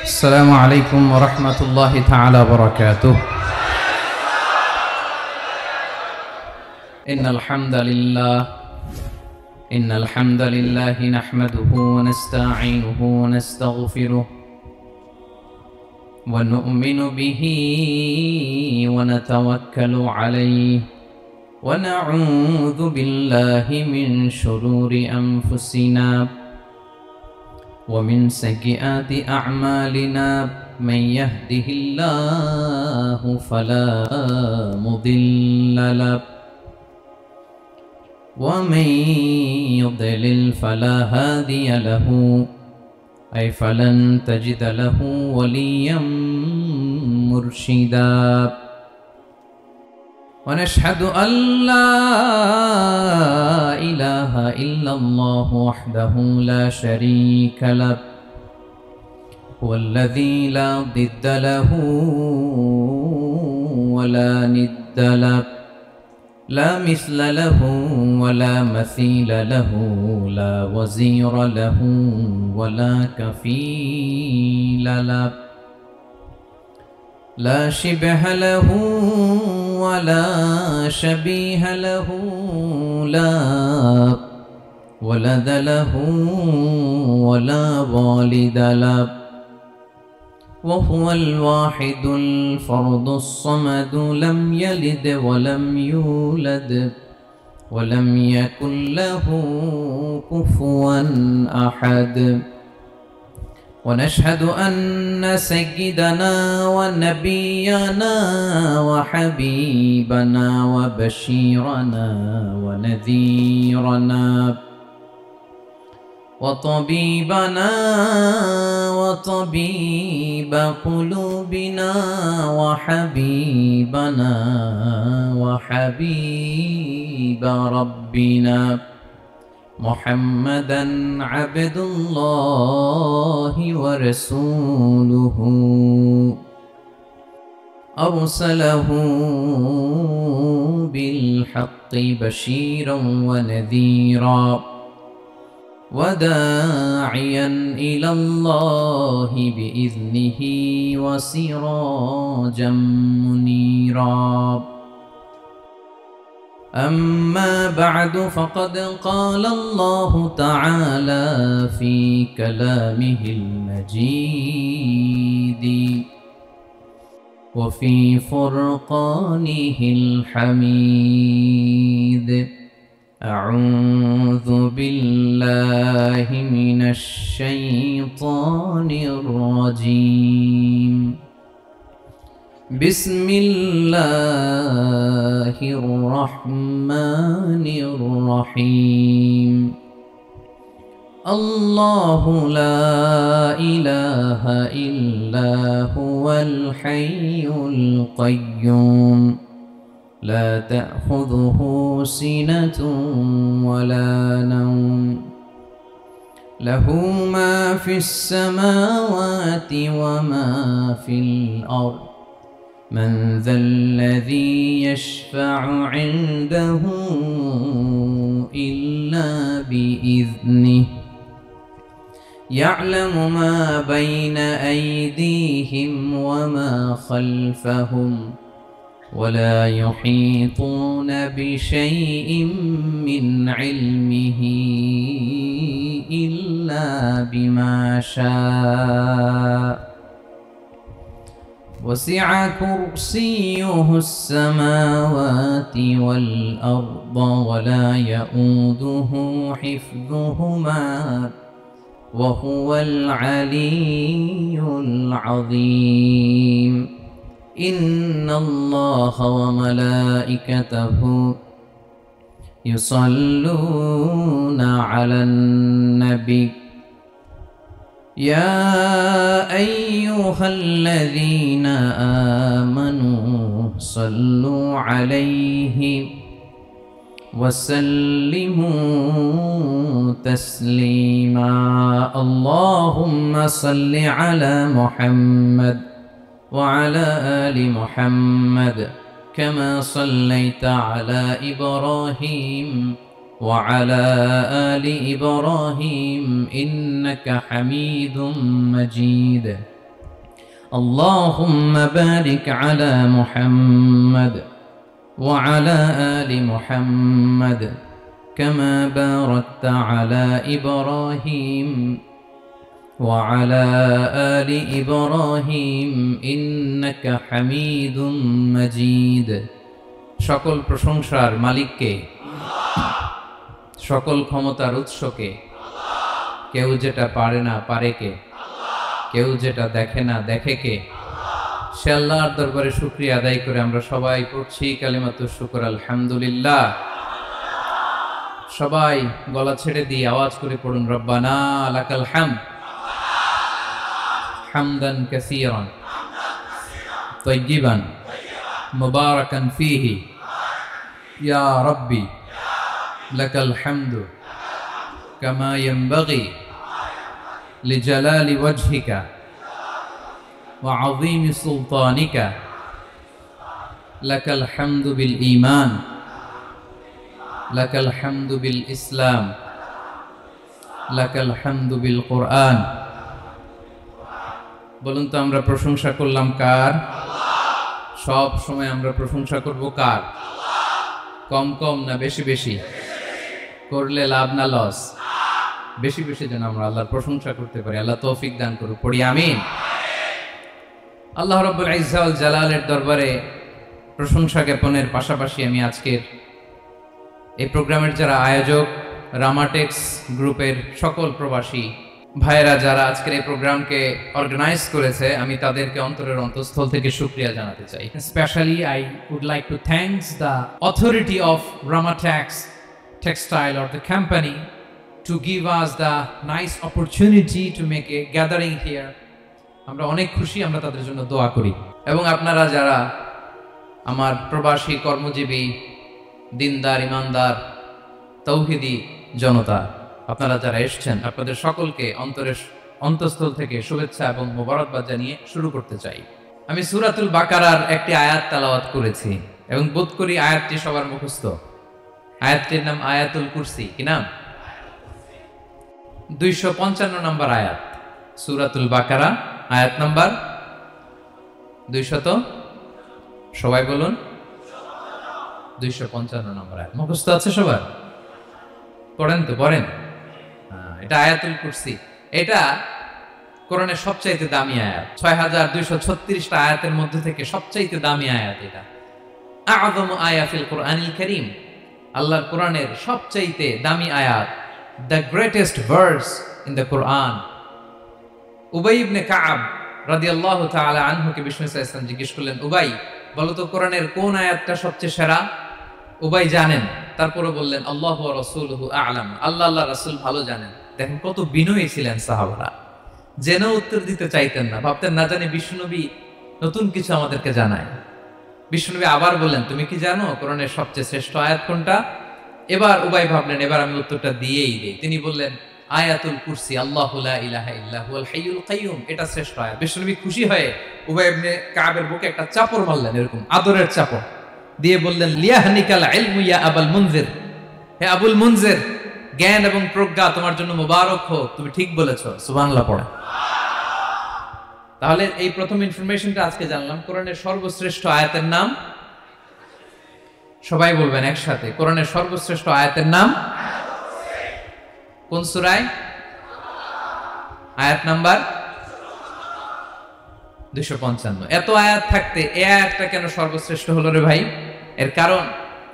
السلام عليكم ورحمة الله تعالى وبركاته. إن الحمد لله نحمده ونستعينه ونستغفره ونؤمن به ونتوكل عليه ونعوذ بالله من شرور أنفسنا ومن سيئات أعمالنا. من يهده الله فلا مضل له ومن يضلل فلا هادي له، أي فلن تجد له وليا مرشدا. ونشهد أن لا إله إلا الله وحده لا شريك له، هو الذي لا ضد له ولا ند له، لا مثل له ولا مثيل له، لا وزير له ولا كفيل له، لا شبه له ولا شبيه له، لا ولد له ولا والد له، وهو الواحد الفرد الصمد، لم يلد ولم يولد ولم يكن له كفوا أحد. ونشهد أن سيدنا ونبينا وحبيبنا وبشيرنا ونذيرنا وطبيبنا وطبيب قلوبنا وحبيبنا وحبيب ربنا محمدا عبد الله ورسوله، أرسله بالحق بشيرا ونذيرا وداعيا إلى الله بإذنه وسراجا منيرا. أما بعد، فقد قال الله تعالى في كلامه المجيد وفي فرقانه الحميد: أعوذ بالله من الشيطان الرجيم، بسم الله الرحمن الرحيم. الله لا إله إلا هو الحي القيوم، لا تأخذه سنة ولا نوم، له ما في السماوات وما في الأرض، من ذا الذي يشفع عنده إلا بإذنه، يعلم ما بين أيديهم وما خلفهم، ولا يحيطون بشيء من علمه إلا بما شاء، وسع كرسيه السماوات والأرض ولا يؤوده حفظهما وهو العلي العظيم. إن الله وملائكته يصلون على النبي، يا أيها الذين آمنوا صلوا عليه وسلموا تسليما. اللهم صل على محمد وعلى آل محمد كما صليت على إبراهيم وعلى آل إبراهيم إنك حميد مجيد. اللهم بارك على محمد وعلى آل محمد كما باركت على إبراهيم وعلى آل إبراهيم إنك حميد مجيد সকল প্রশংসার মালিককে, সকল ক্ষমতার উৎসকে, কেউ যেটা পারে না পারে কে, কেউ যেটা দেখে না দেখে কে, সে আল্লাহর দরবারে শুকরিয়া আদায় করে আমরা সবাই পড়ছি কালিমাতুশ শুকর আলহামদুলিল্লাহ। সবাই গলা ছেড়ে দিয়ে আওয়াজ করে পড়ুন রব্বানা লাকাল হামদ হামদান কাসীরান তাইয়িবান মুবারাকান ফীহি ইয়া রাব্বি লাকাল হামদু কামা ইয়ানবাগি লিজালালি ওয়াজহিকা ওয়া আযীমি সুলতানিকা লাকাল হামদু বিল ঈমান লাকাল হামদু বিল ইসলাম লাকাল হামদু বিল কুরআন। বলুন তো আমরা প্রশংসা করলাম কার? সব সময় আমরা প্রশংসা করব কার? কম কম না বেশি বেশি? করলে লাভ না লস? বেশি বেশি যেন আমরা আল্লাহর প্রশংসা করতে পারি। আল্লাহ তৌফিক দান করুন, পড়ি আমিন। আল্লাহ রাব্বুল ইজ্জা ওয়াল জালালের দরবারে প্রশংসা জ্ঞাপনের পাশাপাশি আমি আজকের এই প্রোগ্রামের যারা আয়োজক, রামাটেক্স গ্রুপের সকল প্রবাসী ভাইয়েরা যারা আজকের এই প্রোগ্রামকে অর্গানাইজ করেছে, আমি তাদেরকে অন্তরের অন্তঃস্থল থেকে শুকরিয়া জানাতে চাই। Especially I would like to thank the authority of Ramatex Textile or the company to give us the nice opportunity to make a gathering here. আমরা অনেক খুশি, আমরা তাদের জন্য দোয়া করি। এবং আপনারা যারা আমার প্রবাসী কর্মজীবী দিনদার ইমানদার তৌহিদি জনতা, আপনারা যারা এসেছেন, আপনাদের সকলকে অন্তরের অন্তঃস্থল থেকে শুভেচ্ছা এবং মোবারকবাদ জানিয়ে শুরু করতে চাই। আমি সূরাতুল বাকারার একটি আয়াত তেলাওয়াত করেছি এবং বোধ করি আয়াতটি সবার মুখস্থ। আয়াতটির নাম আয়াতুল কুরসি। কি নাম? 255 নম্বর আয়াত, সূরাতুল বাকারা, আয়াত নাম্বার 200। সবাই বলুন 255 নম্বর আয়াত। মুখস্থ আছে সবার? পড়েন তো, পড়েন। এটা আয়াতুল কুরসি। এটা কোরআনের সবচাইতে দামি আয়াত। 6236টা আয়াতের মধ্যে থেকে সবচাইতে দামি আয়াত এটা। আযমু আয়া ফিল কুরআনিল কারীম, আল্লাহর কোরআনের সবচাইতে দামি আয়াত, the greatest verse in the Quran. উবাই ইবনে কাব রাদিয়াল্লাহু তাআলা আনহুকে বিষ্ণু সাল্লাল্লাহু আলাইহি ওয়াসাল্লাম জিজ্ঞেস করলেন, উবাই বলো তো কোরআনের কোন আয়াতটা সবচেয়ে সেরা? উবাই জানেন, তারপরে বললেন আল্লাহু ওয়া রাসূলুহু আ'লাম, আল্লাহ আল্লাহ রাসূল ভালো জানেন। দেখেন কত বিনয়ী ছিলেন সাহাবারা, জেনে উত্তর দিতে চাইতেন না, ভাবতেন না জানি বিশ্বনবী নতুন কিছু আমাদেরকে জানায়। বিশ্বনবী আবার বললেন, তুমি কি জানো কোরআনের সবচেয়ে শ্রেষ্ঠ আয়াত কোনটা? এবার উবাই ভাবলেন এবার আমি উত্তরটা দিয়েই দেই। তিনি বললেন আয়াতুল কুরসি, আল্লাহু লা ইলাহা ইল্লা হুয়াল হাইয়ুল কাইয়ুম, এটা শ্রেষ্ঠ আয়াত। বিশ্বনবী খুশি হয়ে উবাই ইবনে কাবের বুকে একটা চাপড় মারলেন, এরকম আদরের চাপড় দিয়ে বললেন লিয়াহনিকাল ইলমু ইয়া আবুল মুনজির, হে আবুল মুনজির, জ্ঞান এবং প্রজ্ঞা তোমার জন্য মুবারক হোক, তুমি ঠিক বলেছো। সুবহানাল্লাহ পড়ে। তাহলে এই প্রথম ইনফরমেশনটা আজকে জানলাম। কোরআনের সর্বশ্রেষ্ঠ আয়াতের নাম, সবাই বলবেন একসাথে, কোরআনের সর্বশ্রেষ্ঠ আয়াতের নাম কোন সূরায়? আয়াত নাম্বার 255। এত আয়াত থাকতে এই আয়াতটা কেন সর্বশ্রেষ্ঠ হলো রে ভাই? এর কারণ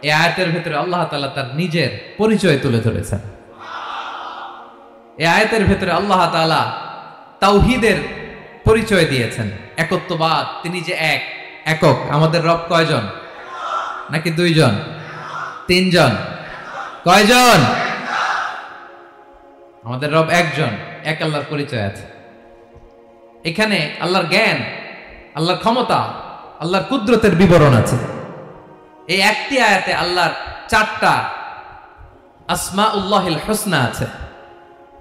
এই আয়াতের ভিতরে আল্লাহ তাআলা তার নিজের পরিচয় তুলে ধরেছেন। এই আয়াতের ভিতরে আল্লাহ তাআলা তাওহীদের পরিচয় দিয়েছেন, একত্ববাদ, তিনি যে এক, একক। আমাদের রব কয়জন? নাকি দুইজন, তিনজন? কয়জন? আমাদের রব একজন, এক আল্লাহর পরিচয় আছে। এখানে আল্লাহর জ্ঞান, আল্লাহর ক্ষমতা, আল্লাহর কুদরতের বিবরণ আছে। এই একটি আয়াতে আল্লাহর 4টা আসমাউল্লাহিল হুসনা আছে।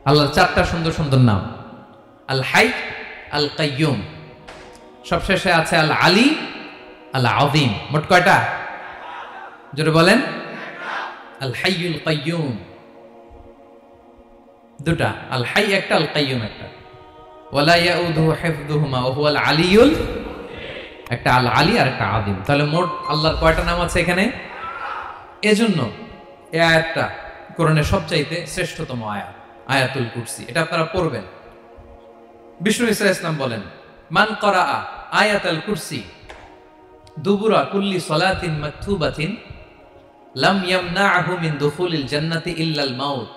আল্লাহর 4টা সুন্দর সুন্দর নাম, আল হাই, আল কাইয়ুম, সবশেষে আছে আল আলী, আল আযীম। মোট কয়টা? জোরে বলেন। আল হাইয়ুল কাইয়ুম দুটা, আল হাই একটা, আল কাইয়ুম একটা। ওয়ালা ইয়াউদুহু হিফযুহুমা ওয়া হুয়াল আলিয়ুল, একটা আল আলী আর একটা আযীম। তাহলে মোট আল্লাহর কয়টা নাম আছে এখানে? এজন্য এই আয়াতটা কোরআনের সবচাইতে শ্রেষ্ঠতম আয়াত, আয়াতুল কুরসি। এটা আপনারা পড়বেন। বিষ্ণু ঈসা ইসলাম বলেন, মান করাআ আয়াতুল কুরসি দুবুরা কুল্লি সালাতিন মাকতুবাতিন লাম ইয়ামনাহু মিন দুখুলিল জান্নাতি ইল্লাল মাউত।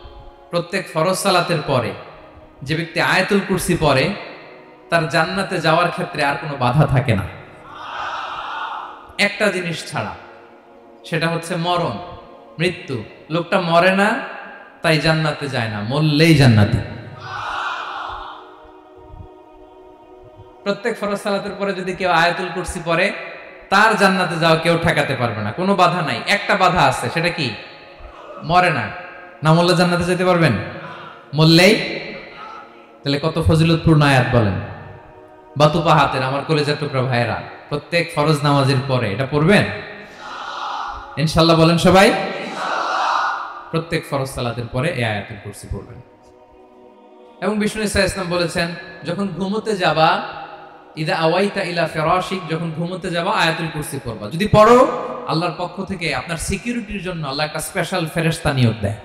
প্রত্যেক ফরজ সালাতের পরে যে ব্যক্তি আয়াতুল কুরসি পড়ে তার জান্নাতে যাওয়ার ক্ষেত্রে আর কোনো বাধা থাকে না, একটা জিনিস ছাড়া, সেটা হচ্ছে মরণ, মৃত্যু। লোকটা মরে না তাই জান্নাতে যায় না, মরলেই জান্নাতি। প্রত্যেক ফরজ সালাতের পরে যদি কেউ আয়াতুল কুরসি পড়ে তার জান্নাতে যাওয়া কেউ ঠেকাতে পারবে না, কোনো বাধা নাই। একটা বাধা আছে, সেটা কি? মরে না, না মরলে জান্নাতে যেতে পারবেন? মরলেই। তাহলে কত ফজিলতপূর্ণ আয়াত বলেন। বাতুপা হাতের আমার কলেজের টুকরা ভাইয়েরা, প্রত্যেক ফরজ নামাজের পরে এটা পড়বেন ইনশাআল্লাহ। বলেন সবাই, প্রত্যেক ফরজ সালাতের পরে এই আয়াতুল কুরসি পড়বেন। এবং বিষ্ণু ঈসা ইসলাম বলেছেন, যখন ঘুমোতে যাবা, ইদা আওয়াইতা ইলা ফিরাশিক, যখন ঘুমোতে যাবা আয়াতুল কুরসি পড়বা। যদি পড়ো, আল্লাহর পক্ষ থেকে আপনার সিকিউরিটির জন্য আল্লাহ একটা স্পেশাল ফেরেশতা নিয়োগ দেয়।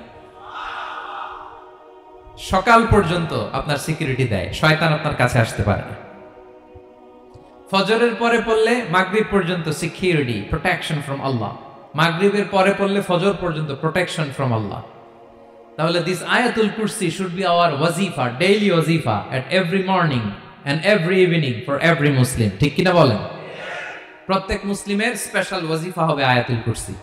সকাল পর্যন্ত আপনার সিকিউরিটি দেয়, শয়তান আপনার কাছে আসতে পারে না। ফজরের পরে পড়লে মাগরিব পর্যন্ত সিকিউরিটি, প্রোটেকশন ফ্রম আল্লাহ। মাগরিবের পরে পড়লে ফজর পর্যন্ত প্রোটেকশন ফ্রম আল্লাহ। তাহলে দিস আয়াতুল কুরসি শুড বি আওয়ার ওয়াজিফা, ডেইলি ওয়াজিফা at every morning and every evening for every Muslim. ঠিক কিনা বলেন? প্রত্যেক মুসলিমের স্পেশাল ওয়াজিফা হবে আয়াতুল কুরসি।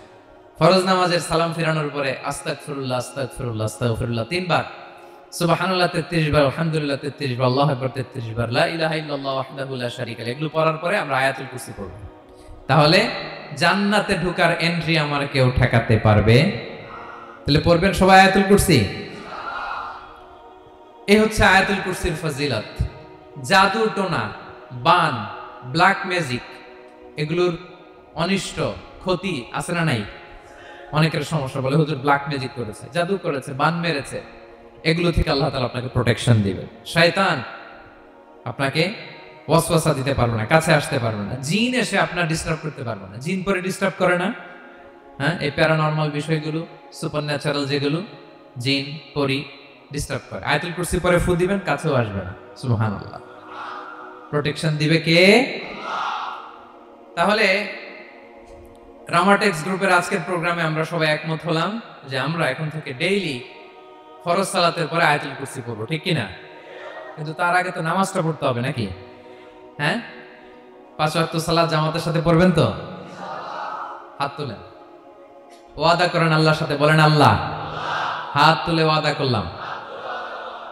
ফরজ নামাজের সালাম ফিরানোর পরে আস্তাগফিরুল্লাহ আস্তাগফিরুল্লাহ আস্তাগফিরুল্লাহ 3 বার, সুবহানাল্লাহ 33 বার, আলহামদুলিল্লাহ 33 বার, আল্লাহু আকবার 33 বার, লা ইলাহা ইল্লাল্লাহ ওয়াহদাহু লা শারীকা লাহু, এগুলো পড়ার পরে আমরা আয়াতুল কুরসি পড়ব। তাহলে জান্নাতে ঢোকার এন্ট্রি আমার কেউ ঠেকাতে পারবে? তাহলে পড়বেন সবাই আয়াতুল কুরসি। এই হচ্ছে আয়াতুল কুরসির ফজিলত। জাদু টোনা, বান, ব্ল্যাক ম্যাজিক, এগুলোর অনিষ্ট ক্ষতি আছে না নাই? অনেকের সমস্যা, বলে হুজুর ব্ল্যাক ম্যাজিক করেছে, জাদু করেছে, বান মেরেছে। এগুলো থেকে আল্লাহ তাআলা আপনাকে প্রোটেকশন দিবে। শয়তান আপনাকে ওয়াসওয়াসা দিতে পারবে না, কাছে আসতে পারবে না। জিন এসে আপনার ডিস্টার্ব করতে পারবে না। জিন পরে ডিস্টার্ব করে না? হ্যাঁ, এই প্যারানরমাল বিষয়গুলো, সুপারন্যাচারাল যেগুলো, জিন পরি ডিস্টার্ব করে। আয়াতুল কুরসি পরে ফু দিবেন, কাছেও আসবে না। সুবহানাল্লাহ। প্রোটেকশন দিবে কে? তাহলে রামাটেক্স গ্রুপের আজকের প্রোগ্রামে আমরা সবাই একমত হলাম যে আমরা এখন থেকে ডেইলি ফরজ সালাতের পরে আয়াতুল কুরসি পড়বো, ঠিক কিনা? কিন্তু তার আগে তো নামাজটা পড়তে হবে নাকি? হ্যাঁ, 5 ওয়াক্ত সালাত জামাতের সাথে পড়বেন তো? হাত তুলেন, ওয়াদা করেন আল্লাহর সাথে, বলেন আল্লাহ, হাত তুলে ওয়াদা করলাম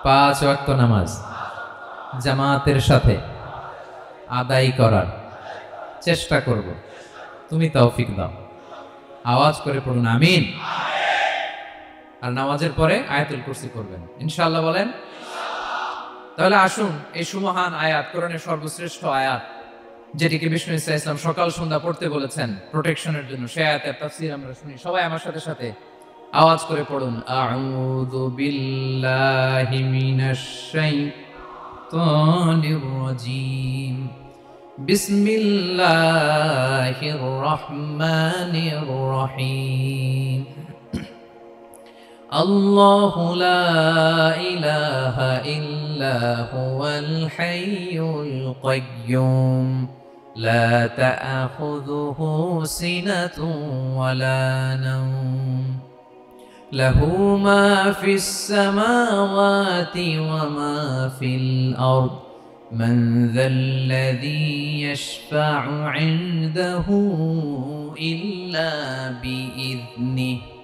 5 ওয়াক্ত নামাজ জামাতের সাথে আদায় করার চেষ্টা করব, তুমি তৌফিক দাও। আওয়াজ করে পড়ুন আমিন। আর নামাজের পরে আয়াতুল কুরসি করবেন ইনশাআল্লাহ, বলেন। তাহলে আসুন এই সুমহান আয়াত, কোরআনের সর্বশ্রেষ্ঠ আয়াত, যেটিকে বিষ্ণু ঈসা ইসলাম সকাল সন্ধ্যা পড়তে বলেছেন প্রোটেকশনের জন্য, সেই আয়াতের তাফসীর আমরা শুনি। সবাই আমার সাথে সাথে আওয়াজ করে পড়ুন, আউযু বিল্লাহি মিনাশ শাইতানির রাজীম, বিসমিল্লাহির রহমানির রহিম। আল্লাহু লা ইলাহা ইল্লা হুয়াল হাইয়ুল কাইয়্যুম, লা তা'খুযুহু সিনাতুন ওয়ালা নাওম, লাহু মা ফিস সামাওয়াতি ওয়া মা ফিল আরদ, মান যাল্লাযী ইয়াশফা'ু 'ইনদাহু ইল্লা বিইذনিহি,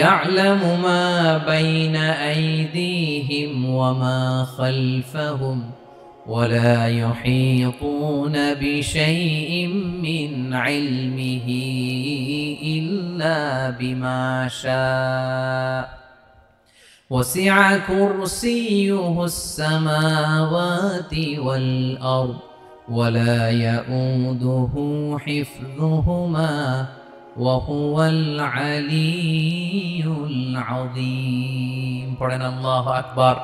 يعلم ما بين أيديهم وما خلفهم ولا يحيطون بشيء من علمه إلا بما شاء وسع كرسيه السماوات والأرض ولا يؤوده حفظهما وهو العلي العظيم. পড়েন আল্লাহু আকবার।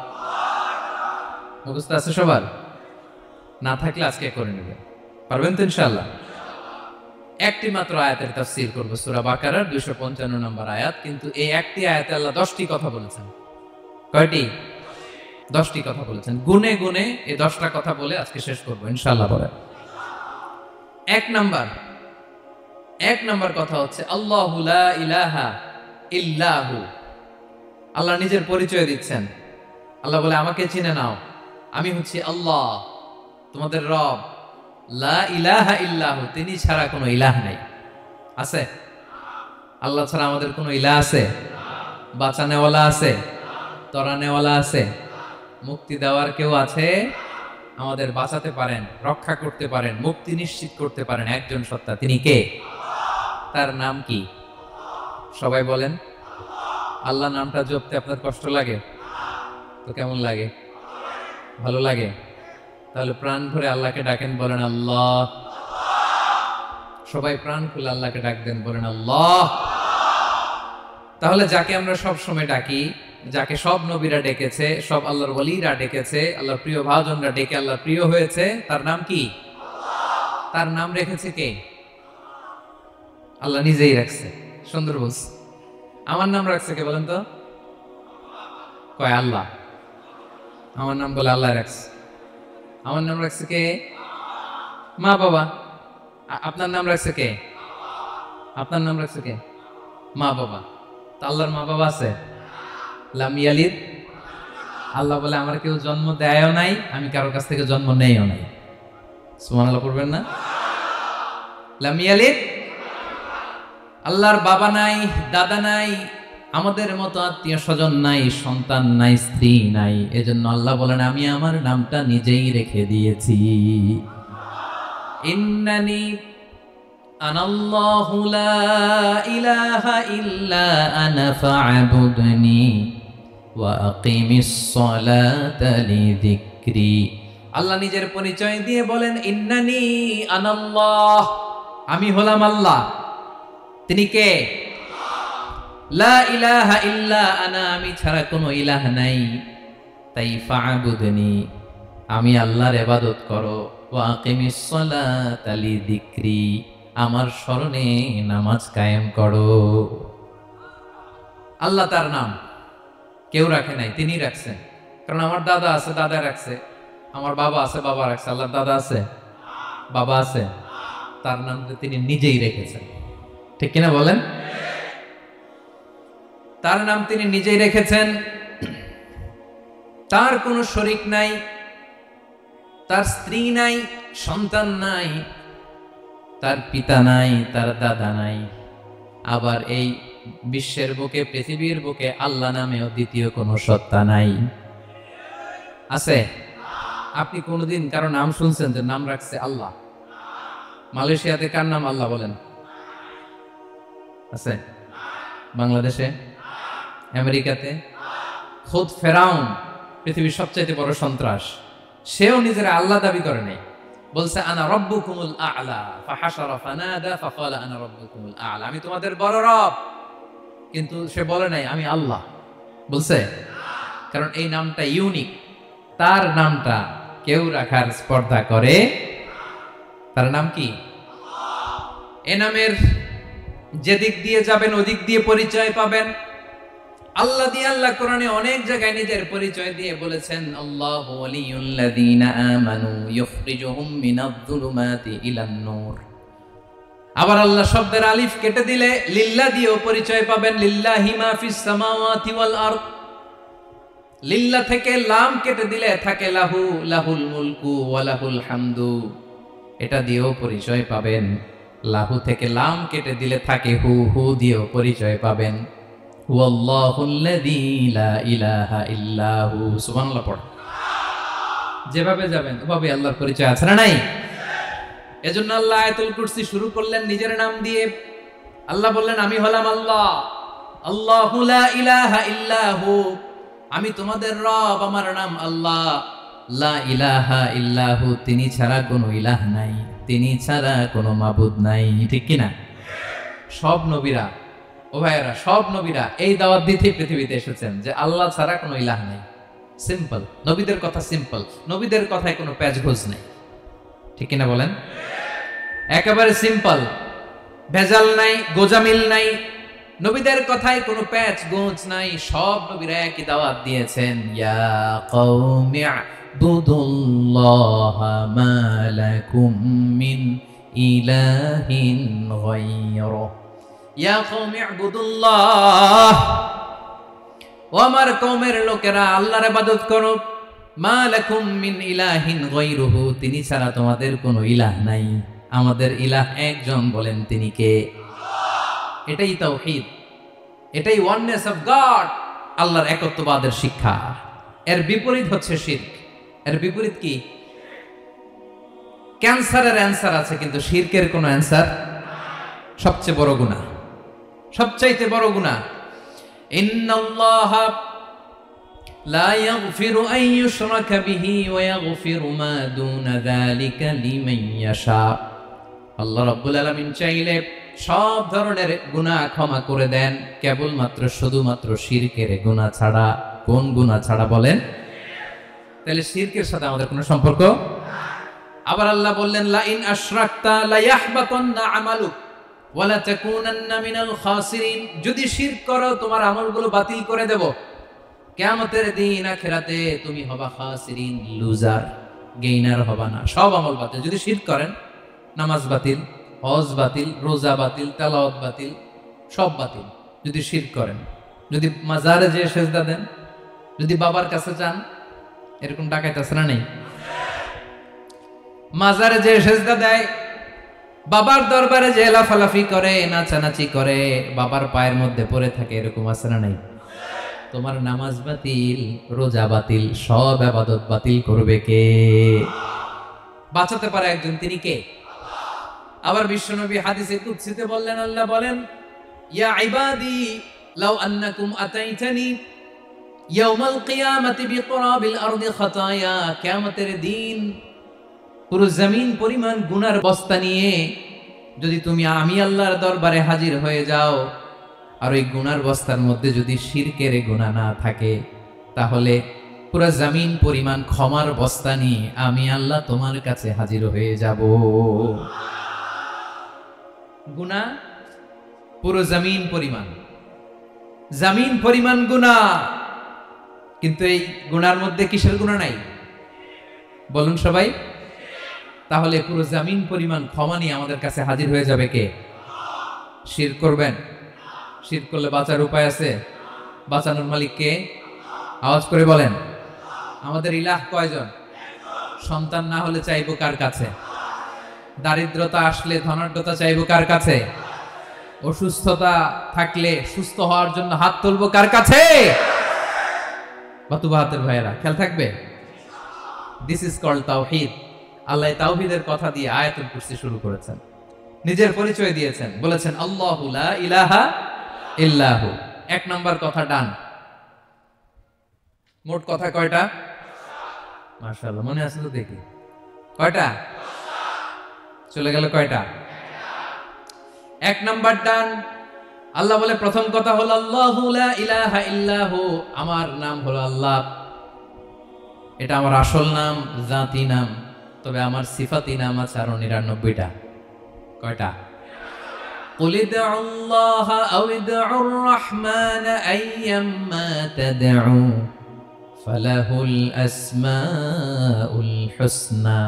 মুখস্থ আছে সবার? না থাকলে আজকে করে নেবেন, পারবেন তো ইনশাআল্লাহ? একটি মাত্র আয়াতের তাফসীর করব, সূরা বাকারার 255 নম্বর আয়াত। কিন্তু এই একটি আয়াতে আল্লাহ 10টি কথা বলেছেন। কয়টি? 10টি কথা বলেছেন। গুনে গুনে এই 10টা কথা বলে আজকে শেষ করব ইনশাআল্লাহ। বলে এক নাম্বার কথা হচ্ছে আল্লাহু লা ইলাহা ইল্লাহু। আল্লাহ নিজের পরিচয় দিচ্ছেন। আল্লাহ বলে আমাকে চিনে নাও, আমি হচ্ছি আল্লাহ তোমাদের রব। লা ইলাহা ইল্লাহু, তিনি ছাড়া কোনো ইলাহ নাই। আছে? আল্লাহ ছাড়া আমাদের কোনো ইলাহ আছে? বাঁচানেওয়ালা আছে? তরানেওয়ালা আছে? মুক্তি দেওয়ার কেউ আছে? আমাদের বাঁচাতে পারেন, রক্ষা করতে পারেন, মুক্তি নিশ্চিত করতে পারেন একজন সত্তা। তিনি কে? তার নাম কি? সবাই বলেন। আল্লাহ নামটা জপতে আপনার কষ্ট লাগে তো কেমন লাগে? ভালো লাগে? তাহলে প্রাণ ভরে আল্লাহকে ডাকেন, বলেন আল্লাহ। সবাই প্রাণ খুলে আল্লাহকে ডাক দেন, বলেন আল্লাহ। তাহলে যাকে আমরা সব সময় ডাকি, যাকে সব নবীরা ডেকেছে, সব আল্লাহর ওয়ালিরা ডেকেছে, আল্লাহর প্রিয় ভাজনরা ডেকে আল্লাহর প্রিয় হয়েছে, তার নাম কি? তার নাম রেখেছে কে? আল্লাহ নিজেই রাখছে। সুন্দর বলছে। আমার নাম রাখছে কে বলেন তো? কয় আল্লাহ। আমার নাম বলে আল্লাহ রাখছে। আমার নাম রাখছে কে? মা বাবা। আপনার নাম রাখছে কে? আপনার নাম রাখছে কে? মা বাবা। তা আল্লাহর মা বাবা আছে? লাম ইয়ালিদ। আল্লাহ বলে আমার কেউ জন্ম দেয়ও নাই, আমি কারোর কাছ থেকে জন্ম নেইও নাই। সুবহানাল্লাহ পড়বেন না? লাম ইয়ালিদ। আল্লাহর বাবা নাই, দাদা নাই, আমাদের মতো আত্মীয় স্বজন নাই, সন্তান নাই, স্ত্রী নাই। এজন্য আল্লাহ বলেন আমি আমার নামটা নিজেই রেখে দিয়েছি। ইন্নানি আনাল্লাহু লা ইলাহা ইল্লা আনা ফা'বুদনি ওয়া আকিমিস সালাতা লিযিকরি। আল্লাহ নিজের পরিচয় দিয়ে বলেন ইন্নানি আনাল্লাহ, আমি হলাম আল্লাহ। তিনি কে? লা ইলাহা ইল্লা আনা, আমি ছাড়া কোনো ইলাহ নাই। তাই ফা'বুদনি, আমি আল্লাহর ইবাদত করো। ওয়া আকিমিস সালাতা লিযিকরি, আমার স্মরণে নামাজ কায়েম করো। আল্লাহ তার নাম কেউ রাখে নাই, তিনি রাখছেন। কারণ আমার দাদা আছে, দাদা রাখছে। আমার বাবা আছে, বাবা রাখছে। আল্লাহর দাদা আছে? বাবা আছে? তার নাম তিনি নিজেই রেখেছেন। ঠিক কিনা বলেন? তার নাম তিনি নিজেই রেখেছেন। তার কোনো শরীক নাই, তার স্ত্রী নাই, সন্তান নাই, তার পিতা নাই, তার দাদা নাই। আবার এই বিশ্বের বুকে, পৃথিবীর বুকে আল্লাহ নামেও দ্বিতীয় কোনো সত্তা নাই। আছে? আপনি কোনোদিন কারো নাম শুনছেন যে নাম রাখছে আল্লাহ? মালয়েশিয়াতে কার নাম আল্লাহ বলেন? আছে? বাংলাদেশে? আমেরিকাতে? খুদ ফেরাউন, পৃথিবীর সবচাইতে বড় সন্ত্রাস, সেও নিজের আল্লাহ দাবি করে নাই। বলছে আনা রব্বুকুমুল আ'লা, ফাহাশারা ফানাদা ফাকালা আনা রব্বুকুমুল আ'লা, আমি তোমাদের বড় রব। কিন্তু সে বলে নাই আমি আল্লাহ। বলছে? কারণ এই নামটা ইউনিক। তার নামটা কেউ রাখার স্পর্ধা করে। তার নাম কি? এ নামের যেদিক দিয়ে যাবেন ওদিক দিয়ে পরিচয় পাবেন। আল্লাহ দিয়ে আল্লাহ কোরআনে অনেক জায়গায় নিজের পরিচয় দিয়ে বলেছেন আল্লাহু ওয়ালিয়ুল্লাযীনা আমানু ইখরিজুহুম মিনায-যুলুমাতি ইলান-নূর। আবার আল্লাহ শব্দের আলিফ কেটে দিলে লিল্লাহ দিয়েও পরিচয় পাবেন। লিল্লাহি মা ফিস সামাওয়াতি ওয়াল আরদ। লিল্লাহ থেকে লাম কেটে দিলে থাকে লাহু, লাহুল মুলকু ওয়া লাহুল হামদু, এটা দিয়েও পরিচয় পাবেন। লাহু থেকে লাম কেটে দিলে থাকে হু, হু দিয়েও পরিচয় পাবেন। হুয়াল্লাহুল্লাযী লা ইলাহা ইল্লাহু। সুবহানাল্লাহ পড়। যেভাবে যাবেন ওভাবে আল্লাহর পরিচয় আছে না নাই? এজন্য আল্লাহ আয়াতুল কুরসি শুরু করলেন নিজের নাম দিয়ে। আল্লাহ বললেন আমি হলাম আল্লাহ। আল্লাহু লা ইলাহা ইল্লাহু, আমি তোমাদের রব, আমার নাম আল্লাহ। লা ইলাহা ইল্লাহু, তিনি ছাড়া কোনো ইলাহ নাই, তিনি ছাড়া কোনো মাবুদ নাই। ঠিক কিনা? সব নবীরা, ও ভাইয়েরা, সব নবীরা এই দাওয়াত দিতে পৃথিবীতে এসেছেন যে আল্লাহ ছাড়া কোনো ইলাহ নাই। সিম্পল, নবীদের কথা সিম্পল, নবীদের কথায় কোনো প্যাচগোজ নেই, ঠিক কিনা বলেন? একেবারে সিম্পল, ভেজাল নাই, গোজামিল নাই, নবীদের কথায় কোনো প্যাচ গোজ নাই। সব নবীরা একই দাওয়াত দিয়েছেন, ইয়া কওমি ইবুদুল্লাহা মা লাকুম মিন ইলাহিন গায়রুহু, ইয়া কওমি ইবুদুল্লাহ, ও আমার কওমের লোকেরা আল্লাহর ইবাদত করো, মা লাকুম মিন ইলাহিন গায়রুহু, তিনি ছাড়া তোমাদের কোনো ইলাহ নাই, আমাদের ইলাহ একজন, বলেন তিনি কে? এটাই তাওহীদ, এটাই ওয়াননেস অফ গড, আল্লাহর একত্ববাদের শিক্ষা। এর বিপরীত হচ্ছে শিরক। এর বিপরীত কি? ক্যান্সারের অ্যান্সার আছে কিন্তু শিরকের কোনো অ্যান্সার। সবচেয়ে বড় গুনাহ, সবচাইতে বড় গুনাহ। ইন্নাল্লাহা লা ইয়াগফিরু আন ইউশরাকা বিহি ওয়া ইয়াগফিরু মা দুনা যালিকা লিমান ইয়াশা। আল্লাহ রাব্বুল আলামিন চাইলে সব ধরনের গুনাহ ক্ষমা করে দেন, কেবলমাত্র শুধুমাত্র শিরকের গুনাহ ছাড়া। কোন গুনাহ ছাড়া বলেন? তাহলে শিরকের সাথে আমাদের কোনো সম্পর্ক। আবার আল্লাহ বললেন, লা ইন আশরাকতা লা ইয়াহবাতান্না আমালুক ওয়া লা তাকুনান্না মিনাল খাসিরিন, যদি শিরক করো তোমার আমলগুলো বাতিল করে দেব, কিয়ামতের দিন আখিরাতে তুমি হবা খাসিরিন, লুজার, গেইনার হবা না, সব আমল বাতিল। যদি শিরক করেন, নামাজ বাতিল, হজ বাতিল, রোজা বাতিল, তেলাওয়াত বাতিল, সব বাতিল যদি শিরক করেন। যদি মাজারে যেয়ে সেজদা দেন, যদি বাবার কাছে যান, এরকম ডাকাইত আছে না নেই? মাজারে যেয়ে সেজদা দেয়, বাবার দরবারে যে লাফালাফি করে, নাচানাচি করে, বাবার পায়ের মধ্যে পড়ে থাকে, এরকম আছে না নাই? তোমার নামাজ বাতিল, রোজা বাতিল, সব ইবাদত বাতিল করবে কে? বাঁচাতে পারে একজন, তিনি কে? আবার বিশ্বনবী হাদিসে কুদসিতে বললেন, আল্লাহ বলেন, ইয়া ইবাদি লাউ আন্নাকুম আতাইতানি ইয়াউমাল কিয়ামাতি বিকুরাবিল আরদি খাতায়া, কিয়ামতের দিন পুরো জমিন পরিমাণ গুনার বস্তা নিয়ে যদি তুমি আমি আল্লাহর দরবারে হাজির হয়ে যাও, আর ওই গুনার বস্তার মধ্যে যদি শিরকের গুনাহ না থাকে, তাহলে পুরো জমিন পরিমাণ ক্ষমার বস্তা নিয়ে আমি আল্লাহ তোমার কাছে হাজির হয়ে যাব। গুনাহ পুরো জমিন পরিমাণ, জমিন পরিমাণ গুনাহ, কিন্তু এই গুনার মধ্যে কিসের গুনাহ নাই বলুন সবাই? তাহলে পুরো জমিন পরিমাণ ক্ষমা নিয়ে আমাদের কাছে হাজির হয়ে যাবে কে? শিরক করবেন? শিরক করলে বাঁচার উপায় আছে? বাঁচানোর মালিক কে? আওয়াজ করে বলেন। আমাদের ইলাহ কয়জন? সন্তান না হলে চাইবো কার কাছে? দারিদ্রতা আসলে ধনাঢ্যতা চাইবো কার কাছে? অসুস্থতা থাকলে সুস্থ হওয়ার জন্য হাত তুলবো কার কাছে? বাতুবাহাতের ভাইয়েরা খেয়াল থাকবে। দিস ইজ কল্ড তাওহীদ। আল্লাহ তাওহীদের কথা দিয়ে আয়াতুল কুরসি শুরু করেছেন, নিজের পরিচয় দিয়েছেন, বলেছেন আল্লাহু লা ইলাহা ইল্লাহু। এক নাম্বার কথা ডান। মোট কথা কয়টা? মাশাআল্লাহ, মনে আছে তো দেখি। কয়টা? চলে গেল কয়টা? এক নাম্বার ডান। আল্লাহ বলে প্রথম কথা হলো আল্লাহু লা ইলাহা ইল্লাহু, আমার নাম হলো আল্লাহ। এটা আমার আসল নাম, জাতি নাম। তবে আমার সিফাতি নাম আছে আরো ৯৯টা। কয়টা? কুল ইদউল্লাহা আও ইদউর রাহমান আইয়াম্মা তাদউ ফালাহুল আসমাউল হুসনা।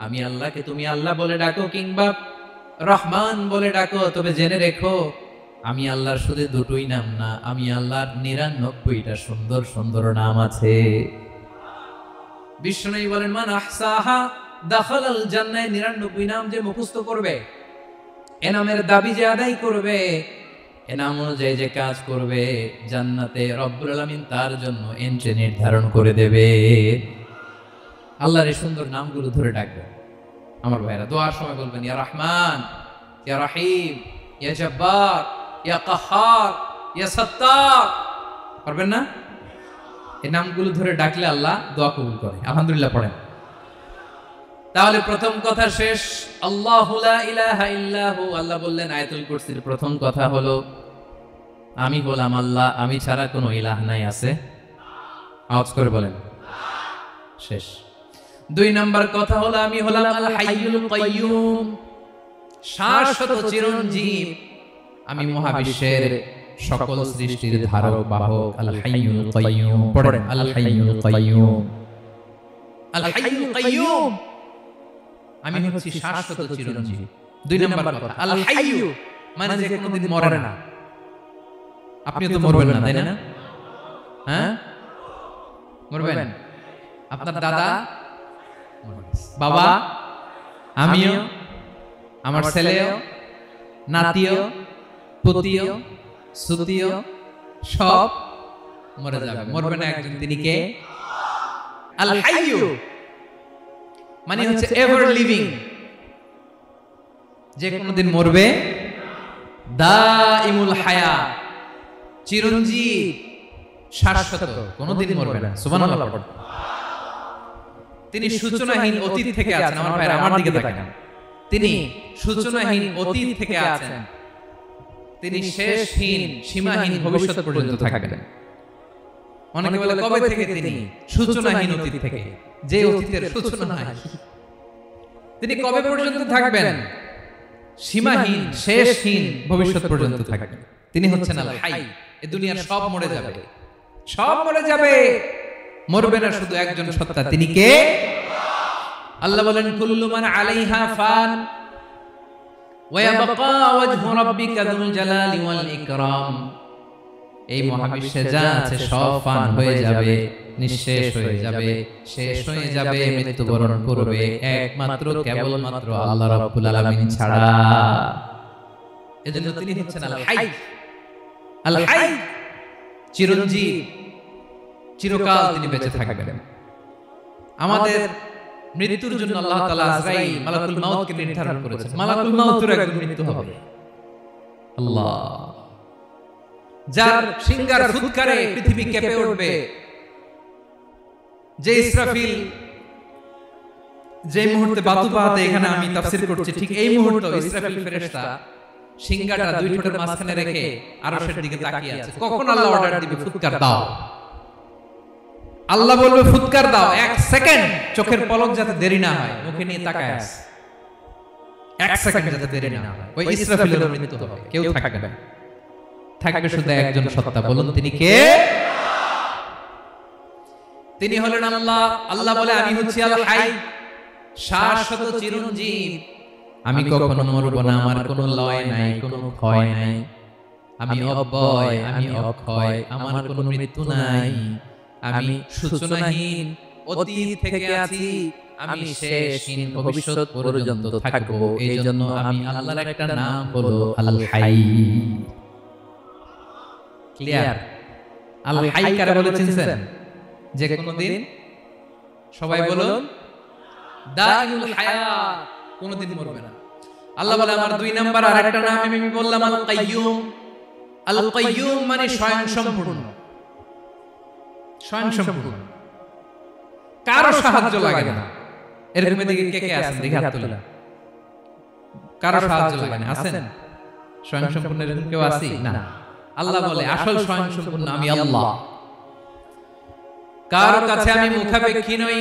আমি আল্লাহকে তুমি আল্লাহ বলে ডাকো কিংবা রহমান বলে ডাকো, তবে জেনে রেখো আমি আল্লাহর শুধু দুটোই নাম না, আমি আল্লাহর ৯৯টা সুন্দর সুন্দর নাম আছে। বিষ্ণু বলেন, মান আহসাহা দাখালাল জান্নাহ। ৯৯ নাম যে মুখস্থ করবে, এ নামের দাবি যে আদায় করবে, এ নাম অনুযায়ী যে কাজ করবে, জান্নাতে রব্বুল আলামিন তার জন্য এন্ট্রি নির্ধারণ করে দেবে। আল্লাহর এই সুন্দর নামগুলো ধরে ডাকবে। আমার ভাইরা দোয়ার সময় বলবেন, ইয়া রহমান, ইয়া রহিম, ইয়া জব্বার, ইয়া কাহ্হার, ইয়া সাত্তার। পারবেন না? এই নামগুলো ধরে ডাকলে আল্লাহ দোয়া কবুল করে। আলহামদুলিল্লাহ পড়েন। তাহলে প্রথম কথা শেষ। আল্লাহু লা ইলাহা ইল্লাহু। আল্লাহ বললেন আয়াতুল কুরসির প্রথম কথা হলো আমি হলাম আল্লাহ, আমি ছাড়া কোনো ইলাহ নাই। আছে? আওয়াজ করে বলেন। শেষ। 2 নাম্বার কথা হলো আমি হলাম আল হাইয়ুল কাইয়ুম, শাশ্বত চিরঞ্জীব। আমি মহাবিশ্বের সকল সৃষ্টির ধারক বাহক। আল হাইয়ুল কাইয়ুম পড়েন, আল হাইয়ুল কাইয়ুম, আল হাইয়ুল কাইয়ুম। আমি হচ্ছি শাশ্বত চিরঞ্জীব। 2 নাম্বার কথা আল হাইয়ু মানে যে কোনোদিন মরে না। আপনি তো মরবেন না, তাই না? হ্যাঁ, মরবেন। আপনার দাদা, বাবা, আমিও, আমার ছেলেও, নাতিও, পুতিও, সুতিও সব মরে যাবে। মরবে না একজন, তিনি কে? আল হাইয়ু মানে হচ্ছে এভার লিভিং, যে কোনোদিন মরবে। দাইমুল হায়া, চিরঞ্জীব, শাশ্বত, কোনোদিন মরবে না। সুবহানাল্লাহ। তিনি সূচনাহীন অতীত থেকে আছেন। আমার ভাইরা আমার দিকে তাকান। তিনি সূচনাহীন অতীত থেকে আছেন। তিনি শেষহীন সীমাহীন ভবিষ্যৎ পর্যন্ত থাকবেন। অনেকে বলে কবে থেকে? তিনি সূচনাহীন অতীত থেকে, যে অতীতের সূচনা নাই। তিনি কবে পর্যন্ত থাকবেন? সীমাহীন শেষহীন ভবিষ্যৎ পর্যন্ত থাকবেন। তিনি হচ্ছেন আল হাই। এই দুনিয়ার সব মরে যাবে, সব মরে যাবে, মরবে না শুধু একজন সত্তা। তিনি কে? আল্লাহ বলেন কুল্লু মান আলাইহা ফান ওয়া ইয়াবকা ওয়াজহু রাব্বিকা যুল জালালি ওয়াল ইকরাম। এই মহাবিশ্বে যা আছে সব ফান হয়ে যাবে, নিঃশেষ হয়ে যাবে, শেষ হয়ে যাবে, মৃত্যুবরণ করবে একমাত্র কেবলমাত্র আল্লাহ রাব্বুল আলামিন ছাড়া। এজন্য তিনি হচ্ছেন আল হাই। আল হাই চিরঞ্জীব, চিরকাল তিনি বেঁচে থাকবেন। আমাদের মৃত্যুর জন্য আল্লাহ তাআলা আজরাইল মালাকুল মাউতকে নির্ধারণ করেছেন। মালাকুল মাউতের একদিন মৃত্যু হবে। আল্লাহ, যার সিংহার ফুৎকারে পৃথিবী কেঁপে উঠবে, যে ইসরাফিল যে মুহূর্তে বাতুবাতে এখানে আমি তাফসীর করছি, ঠিক এই মুহূর্তে ইসরাফিল ফেরেশতা সিংহাটা 2 ঠোঁটের মাঝখানে রেখে আরশের দিকে তাকিয়ে আছে। কখন আল্লাহ অর্ডার দিবে ফুৎকার দাও, আল্লাহ বলবে ফুৎকার দাও, 1 সেকেন্ড চোখের পলক যাতে দেরি না হয়, মুখে নিয়ে তাকায় আছে, 1 সেকেন্ড যাতে দেরি না হয়। ওই ইসরাফিলের মৃত্যু হবে, কেউ থাকবে না, থাকবে শুধু একজন সত্তা। বলুন তিনি কে? তিনি হলেন আল্লাহ। আল্লাহ বলে আমি হচ্ছি আল হাই, শাশ্বত চিরঞ্জীব। আমি কখনো মরব না, আমার কোনো লয় নাই, কোনো ক্ষয় নাই। আমি অব্যয়, আমি অক্ষয়, আমার কোনো মৃত্যু নাই। আমি সূচনাহীন অতীত থেকে আছি, আমি শেষহীন ভবিষ্যৎ পর্যন্ত থাকব। এই জন্য আমি আল্লাহর একটা নাম হলো আল হাই। ক্লিয়ার? আল হাই কারে বলে চিনছেন? যে কোনদিন, সবাই বলুন, দাইমুল হায়াত, কোনদিন মরবে না। আল্লাহ বলে আমার 2 নাম্বার আরেকটা নাম আমি বললাম আল কাইয়ুম। আল কাইয়ুম মানে স্বয়ং সম্পূর্ণ, স্বয়ং সম্পূর্ণ, কারো সাহায্য লাগে না। এরকম দিকে কে কে আছেন? দেখে হাত তুলে। কারো সাহায্য লাগে না, আছেন? স্বয়ং সম্পূর্ণ এরকম কেউ আছে? না। আল্লাহ বলে আসল স্বয়ং সম্পূর্ণ আমি আল্লাহ। কারো কাছে আমি মুখাপেক্ষী নই।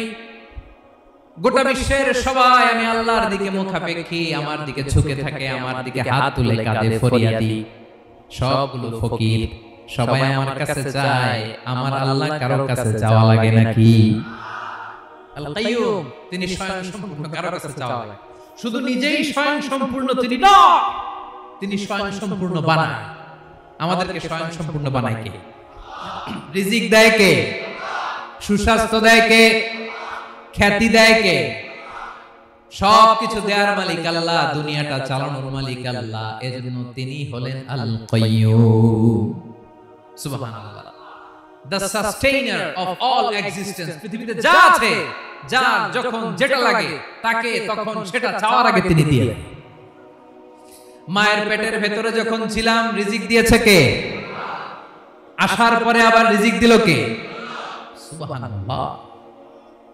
গোটা বিশ্বের সবাই আমি আল্লাহর দিকে মুখাপেক্ষী, আমার দিকে ঝুঁকে থাকে, আমার দিকে হাত তুলে কাঁদে ফরিয়াদি। সবগুলো ফকির, সবাই আমার কাছে চায়। আমার আল্লাহ কারো কাছে যাওয়া লাগে নাকি? আল কাইয়ুম তিনি স্বয়ং সম্পূর্ণ, কারো কাছে যাওয়া লাগে। শুধু নিজেই স্বয়ং সম্পূর্ণ তিনি না, তিনি স্বয়ং সম্পূর্ণ বানায়। আমাদেরকে স্বয়ং সম্পূর্ণ বানায় কে? রিজিক দেয় কে? সুস্বাস্থ্য দেয় কে? খ্যাতি দেয় কে? সবকিছু দেওয়ার মালিক আল্লাহ, দুনিয়াটা চালানোর মালিক আল্লাহ। এজন্য তিনি হলেন আল কাইয়ুম। সুবহানাল্লাহ। The sustainer of all existence। পৃথিবীতে যা আছে, যা যখন যেটা লাগে তাকে তখন সেটা চাওয়ার আগে তিনি দিয়ে দেন। মায়ের পেটের ভেতরে যখন ছিলাম রিজিক দিয়েছে কে? আসার পরে আবার রিজিক দিল কে? সুবহানাল্লাহ।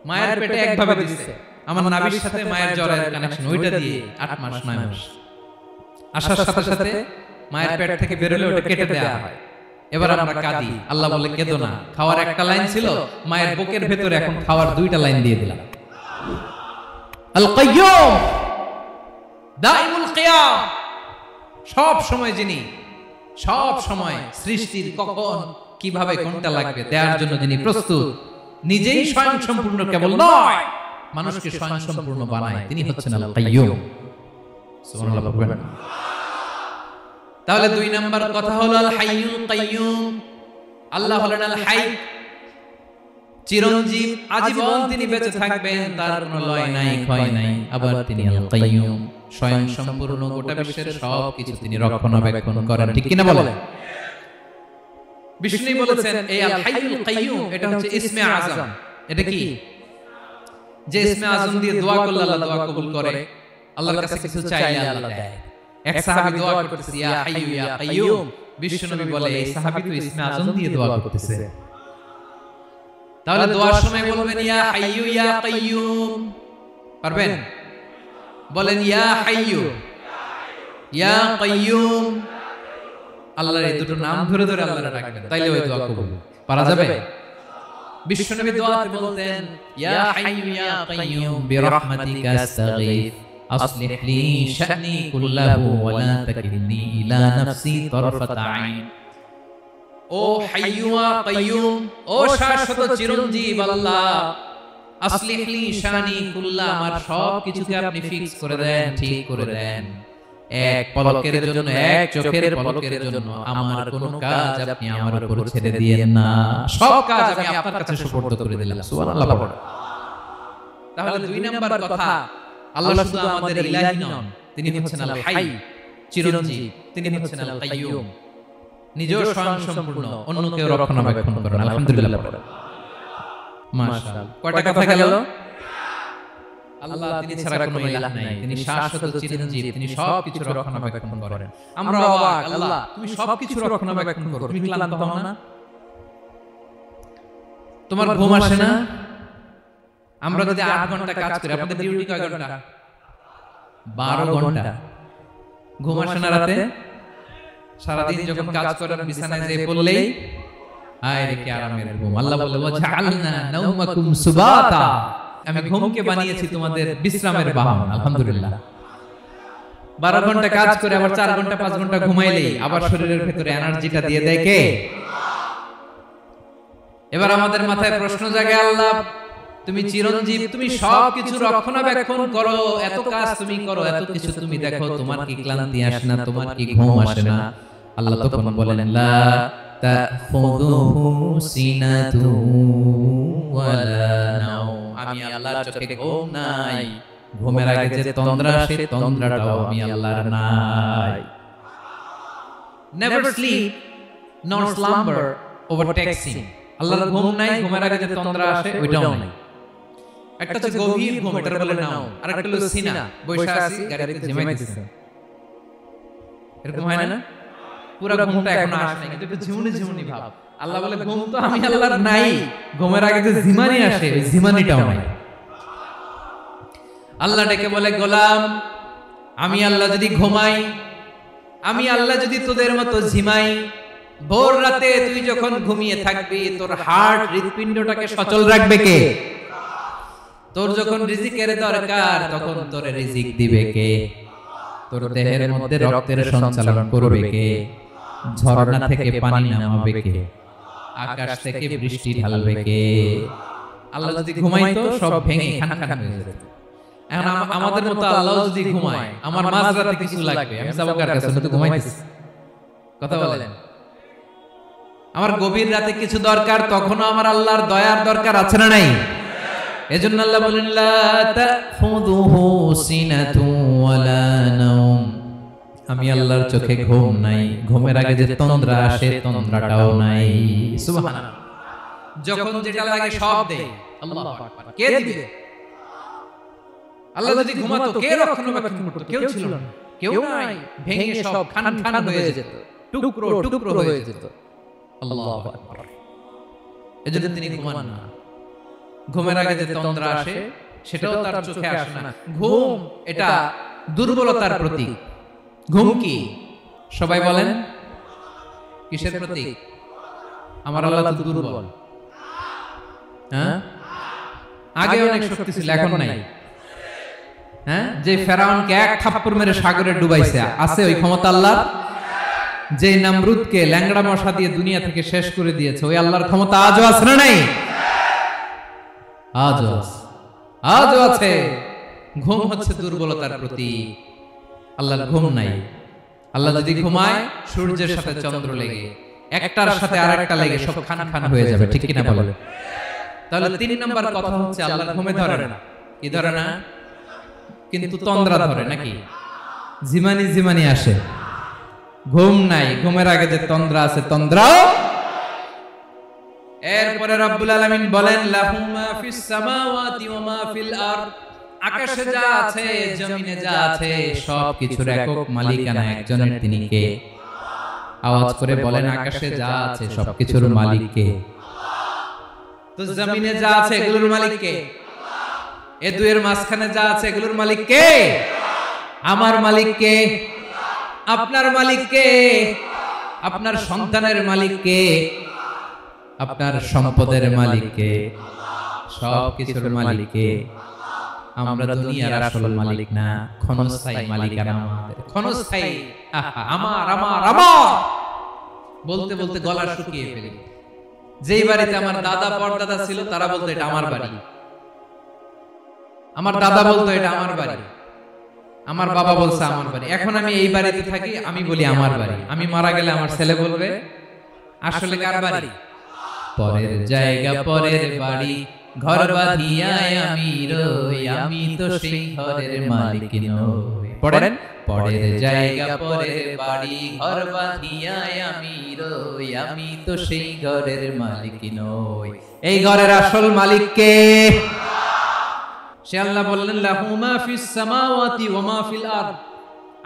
মায়ের পেটে একভাবে দিচ্ছে, আমার নাভির সাথে মায়ের জ্বরের কানেকশন, ওইটা দিয়ে 8 মাস 9 মাস। আসার সাথে সাথে মায়ের পেট থেকে বের হলে ওটা কেটে দেওয়া হয়, এবার আমরা কাঁদি, আল্লাহ বলে কেঁদো না, খাওয়ার একটা লাইন ছিল, মায়ের বুকের ভেতরে এখন খাওয়ার দুইটা লাইন দিয়ে দিলাম। আল কাইয়ুম দাইমুল কিয়াম, সব সময় যিনি, সব সময় সৃষ্টির কখন কিভাবে কোনটা লাগবে দেওয়ার জন্য যিনি প্রস্তুত, নিজেই স্বয়ং সম্পূর্ণ কেবল নয়, মানুষকে স্বয়ং সম্পূর্ণ বানায়, তিনি হচ্ছেন আল কাইয়ুম। সুবহানাল্লাহ বলবেন। তাহলে 2 নাম্বার কথা হলো আল হাইয়ুল কাইয়ুম। আল্লাহ হলেন আল হাই, চিরঞ্জীব, আজীবন তিনি বেঁচে থাকবেন, তার কোনো লয় নাই, ক্ষয় নাই। আবার তিনি আল কাইয়ুম, স্বয়ং সম্পূর্ণ, গোটা বিশ্বের সব কিছু তিনি রক্ষণাবেক্ষণ করেন, ঠিক কিনা বলেন? বিষ্ণু বলেছেন এই আল হাইয়ুল কাইয়ুম এটা হচ্ছে ইসমে আযম। এটা কি? যে ইসমে আযম দিয়ে দোয়া করলে আল্লাহ দোয়া কবুল করে, আল্লাহর কাছে কিছু চাইলে আল্লাহ দেয়। এক সাহাবী দোয়া করতেছে ইয়া হাইয়ু ইয়া কাইয়ুম, বিশ্বনবী বলে এই সাহাবী তো ইসমে আযম দিয়ে দোয়া করতেছে। তাহলে দোয়ার সময় বলবেন ইয়া হাইয়ু ইয়া কাইয়ুম, পারবেন? বলেন ইয়া হাইয়ু ইয়া কাইয়ুম, আল্লাহর এই দুটো নাম ধরে ধরে আল্লাহর ডাকবেন, তাইলে ওই দোয়া কবুল পারা যাবে। বিশ্বনবী দোয়াতে বলতেন ইয়া হাইয়ু ইয়া কাইয়ুম বিরহমাতিকা আস্তাগীথ আসলিহ লি শা'নি কুল্লাহু ওয়া লা তাকিলনি ইলা নাফসি তারফাতা আইন। ও হাইয়ু ওয়া কাইয়ুম, ও শাশ্বত চিরঞ্জীব আল্লাহ, আসলিহ লি শা'নি কুল্লাহ, আমার সব কিছুকে আপনি ফিক্স করে দেন, ঠিক করে দেন। এক পলকের জন্য, এক চোখের পলকের জন্য আমার কোন কাজ আপনি আমার উপর ছেড়ে দিয়েন না, সব কাজ আমি আপনার কাছে সুপর্দ করে দিলাম। সুবহানাল্লাহ। তাহলে 2 নাম্বার কথা, আল্লাহ শুধু আমাদের ইলাহি নন, তিনি হচ্ছেন আল হাই, চিরঞ্জীব, তিনি হচ্ছেন আল কাইয়ুম, নিজেও স্বয়ং সম্পূর্ণ, অন্যকে রক্ষণাবেক্ষণ করেন। আলহামদুলিল্লাহ। মাশাআল্লাহ। কয়টা কথা গেল? আল্লাহ তিনি ছাড়া কোনো ইলাহ নাই, তিনি শাশ্বত চিরঞ্জীব, তিনি সবকিছু রক্ষণাবেক্ষণ করেন। আমরা অবাক, আল্লাহ তুমি সবকিছু রক্ষণাবেক্ষণ করো, তুমি ক্লান্ত হও না? তোমার ঘুম আসে না? আমরা যদি 8 ঘন্টা কাজ করি, আপনাদের ডিউটি কয় ঘন্টা? 12 ঘন্টা। ঘুম আসে না রাতে? সারাদিন যখন কাজ করেন বিছানায় যেয়ে পড়লেই আয় রে কি আরামের ঘুম। আল্লাহ বলে ওয়াজআলনা নাওমাকুম সুবাতা, আমি ঘুমকে বানিয়েছি তোমাদের বিশ্রামের বাহন। আলহামদুলিল্লাহ। 12 ঘন্টা কাজ করে আবার 4 ঘন্টা 5 ঘন্টা ঘুমাইলেই আবার শরীরের ভিতরে এনার্জিটা দিয়ে দেয় কে? এবার আমাদের মাথায় প্রশ্ন জাগে, আল্লাহ তুমি চিরঞ্জীব, তুমি সবকিছু রক্ষণাবেক্ষণ করো, এত কাজ তুমি করো, এত কিছু তুমি দেখো, তোমার কি ক্লান্তি আসে না? তোমার কি ঘুম আসে না? আল্লাহ তখন বলেন লা তাখুযুহু সিনাতু ওয়ালা নাওম, আমি আল্লাহর চোখে ঘুম নাই, ঘুমের আগে যে তন্দ্রা আসে তন্দ্রাটাও আমি আল্লাহর নাই। নেভার স্লিপ নর স্লাম্বার ওভারটেকস হিম, আল্লাহর ঘুম নাই, ঘুমের আগে যে তন্দ্রা আসে ওইটাও নাই। একটা হচ্ছে গভীর ঘুম, এটার বলে নাও, আর একটা হলো সিনা, বৈশা আছি গাড়িতে ঝিমাইতেছে, এরকম হয় না? পুরো ঘুমটা এখন আসে না, কিন্তু একটু ঝিমুনি ঝিমুনি ভাব। আল্লাহ বলে ঘুম তো আমি আল্লাহর নাই, ঘুমের আগে যে ঝিমানি আসে ওই ঝিমানিটাও নাই। আল্লাহ ডেকে বলে গোলাম, আমি আল্লাহ যদি ঘুমাই, আমি আল্লাহ যদি তোদের মতো ঝিমাই, ভোর রাতে তুই যখন ঘুমিয়ে থাকবি তোর হার্ট হৃৎপিণ্ডটাকে সচল রাখবে কে? তোর যখন রিজিকের দরকার তখন তোর রিজিক দিবে কে? তোর দেহের মধ্যে রক্তের সঞ্চালন করবে কে? ঝর্ণা থেকে পানি নামাবে কে? আকাশ থেকে বৃষ্টি ঢালবে কে? আল্লাহ যদি ঘুমাইতো সব ভেঙে খান খান হয়ে যেত। এখন আমাদের মতো আল্লাহ যদি ঘুমায়, আমার মাঝরাতে কিছু লাগবে, আমি যাবো কার কাছে? তো ঘুমাইতেছি, কথা বলেন। আমার গভীর রাতে কিছু দরকার, তখনও আমার আল্লাহর দয়ার দরকার আছে না নাই? এজন্য আল্লাহ বলেন লা তাখুযুহু সিনাতু ওয়ালা নাওম, আমি আল্লাহর চোখে ঘুম নাই, ঘুমের আগে যে তন্দ্রা আসে তন্দ্রাটাও নাই। সুবহানাল্লাহ। যখন যেটা লাগে সব দেয় আল্লাহু আকবার। কে দিবে? আল্লাহ যদি ঘুমাতো কে রক্ষণাবেক্ষণ করতো? কেউ ছিল না, কেউ নাই, ভেঙে সব খান খান হয়ে যেত, টুকরো টুকরো হয়ে যেত। আল্লাহু আকবার। এজন্য তিনি ঘুমান না। ঘুমের আগে যে তন্দ্রা আসে সেটাও তার চোখে আসে না। ঘুম এটা দুর্বলতার প্রতীক। ঘুম কি? সবাই বলেন কিসের প্রতীক? আমার আল্লাহ তো দুর্বল। হ্যাঁ, আগে অনেক শক্তি ছিল, এখন নাই। হ্যাঁ, যে ফেরাউনকে এক থাপ্পড় মেরে সাগরে ডুবাইছে, আছে ওই ক্ষমতা আল্লাহ? যে নমরুদকে ল্যাংড়া মশা দিয়ে দুনিয়া থেকে শেষ করে দিয়েছে, ওই আল্লাহর ক্ষমতা আজও আছে না নাই? আজও আছে। ঘুম হচ্ছে দুর্বলতার প্রতীক, আল্লাহর ঘুম নাই। আল্লাহ যদি ঘুমায়, সূর্যের সাথে চন্দ্র লেগে, একটার সাথে আরেকটা লেগে সব খান খান হয়ে যাবে, ঠিক কিনা বলে? তাহলে 3 নম্বর কথা হচ্ছে আল্লাহর ঘুমে ধরে না। কি ধরে না? কিন্তু তন্দ্রা ধরে নাকি? জিমানি জিমানি আসে, ঘুম নাই। ঘুমের আগে যে তন্দ্রা আছে, তন্দ্রাও। এরপরে রব্বুল আলামিন বলেন, লাহু মা ফিস সামাওয়াতি ওয়া মা ফিল আরদ, আকাশে যা আছে, জমিনে যা আছে, সব কিছুর একক মালিকানা একজনের। তিনি কে? আওয়াজ করে বলেন, আকাশে যা আছে সবকিছুর মালিক কে? তো জমিনে যা আছে এগুলোর মালিক কে? এ দুয়ের মাঝখানে যা আছে এগুলোর মালিক কে? আমার মালিক কে? আপনার মালিক কে? আপনার সন্তানের মালিক কে? আপনার সম্পদের মালিক কে? সব কিছুর মালিক কে? আমরা দুনিয়ার আসল মালিক না, ক্ষণস্থায়ী মালিকানা আমাদের। ক্ষণস্থায়ী। আমার আমার আমার বলতে বলতে গলা শুকিয়ে ফেলি। যেই বাড়িতে আমার দাদা পরদাদা ছিল, তারা বলতো এটা আমার বাড়ি। আমার দাদা বলতো এটা আমার বাড়ি, আমার বাবা বলছে আমার বাড়ি। এখন আমি এই বাড়িতে থাকি, আমি বলি আমার বাড়ি। আমি মারা গেলে আমার ছেলে বলবে আসলে কার বাড়ি? পরের জায়গা পরের বাড়ি, ঘর বাঁধিয়া আমি রই, আমি তো সেই ঘরের মালিক নই। পড়েন, পরের জায়গা পরের বাড়ি, ঘর বাঁধিয়া আমি রই, আমি তো সেই ঘরের মালিক নই। এই ঘরের আসল মালিক কে? সে আল্লাহ বললেন, লাহু মা ফিস সামাওয়াতি ওয়া মা ফিল আরদ,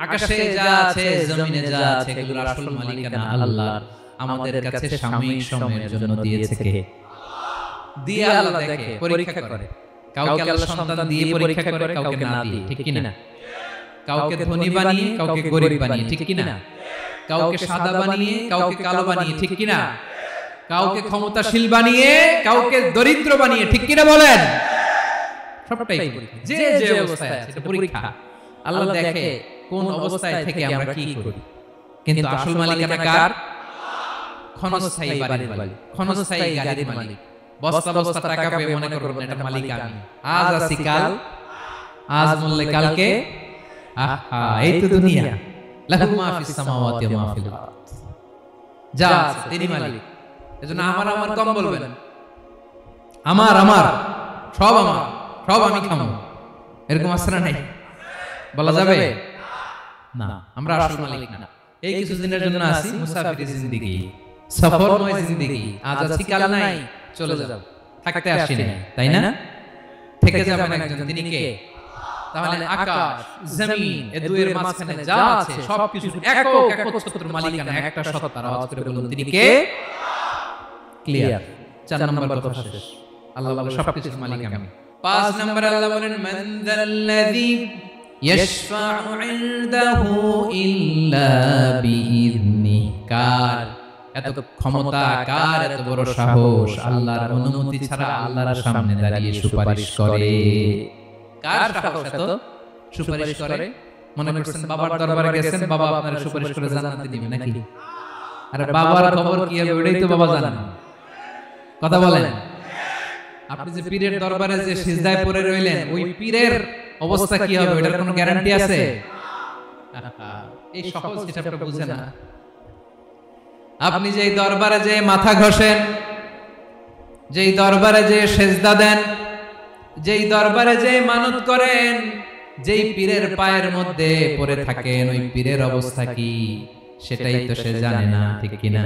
আকাশে যা আছে, জমিনে যা আছে, এগুলোর আসল মালিকানা আল্লাহর। আমাদের কাছে সাময়িক সময়ের জন্য দিয়েছে কে? দিয়ে আল্লাহ দেখে, পরীক্ষা করে। কাউকে আল্লাহ সন্তান দিয়ে পরীক্ষা করে, কাউকে না দিয়ে, ঠিক কি না? কাউকে ধনী বানিয়ে, কাউকে গরিব বানিয়ে, ঠিক কি না? কাউকে সাদা বানিয়ে, কাউকে কালো বানিয়ে, ঠিক কি না? কাউকে ক্ষমতাশীল বানিয়ে, কাউকে দরিদ্র বানিয়ে, ঠিক কি না বলেন? সবটাই পরীক্ষা। যে যে অবস্থায় আছে এটা পরীক্ষা। আল্লাহ দেখে কোন অবস্থায় থেকে আমরা কি করি। কিন্তু আসল মালিকানা কার? ক্ষণস্থায়ী বাড়ির মালিক, ক্ষণস্থায়ী গাড়ির মালিক। বস্তা বস্তা টাকা পেয়ে মনে করবেন এটা মালিক আমি। আজ আছি কাল, আজ মরলে কালকে। আহা, এই তো দুনিয়া। লাহু মা ফিস সামাওয়াতি ওয়া মা ফিল আরদ, যা আছে তিনি মালিক। এজন্য আমার আমার কম বলবেন। আমার আমার সব আমার, সব আমি খাবো, এরকম আসরা নাই, বলা যাবে না। আমরা আসল মালিক না। এই কিছু দিনের জন্য আসি, মুসাফির জিন্দেগি, সফরময় জিন্দেগি। আজ আছি কাল নাই, চলে যাব। থাকতে আসি না, তাই না? থেকে যাবেন একজন, তিনি কে? তাহলে আকাশ জমিন এ দুয়ের মাঝখানে যা আছে সবকিছুর একক একচ্ছত্র মালিকানা একটা সত্তা। আওয়াজ করে বলুন, তিনি কে? ক্লিয়ার? 4 নম্বর কথা শেষ। আল্লাহ বলে সবকিছুর মালিক আমি। 5 নম্বর আল্লাহ বলেন, মান যাল্লাযী ইয়াশফাউ ইনদাহু ইল্লা বিইذনি, কার এত ক্ষমতা, কার এত বড় সাহস আল্লাহর অনুমতি ছাড়া আল্লাহর সামনে দাঁড়িয়ে সুপারিশ করে? কার সাহস এত সুপারিশ করে? মনে করছেন বাবার দরবারে গেছেন, বাবা আপনার সুপারিশ করে জান্নাতে দিবেন নাকি? আরে বাবার খবর কি হবে ওইটাই তো বাবা জানেন। কথা বলেন। আপনি যে পীরের দরবারে যে সিজদায় পড়ে রইলেন, ওই পীরের অবস্থা কি হবে এটার কোনো গ্যারান্টি আছে? এই সহজ হিসাবটা বুঝে না। আপনি যেই দরবারে যে মাথা ঘষেন, যেই দরবারে যে সেজদা দেন, যেই দরবারে যে মানত করেন, যেই পীরের পায়ের মধ্যে পড়ে থাকেন, ওই পীরের অবস্থা কি সেটাই তো সে জানে না, ঠিক কিনা?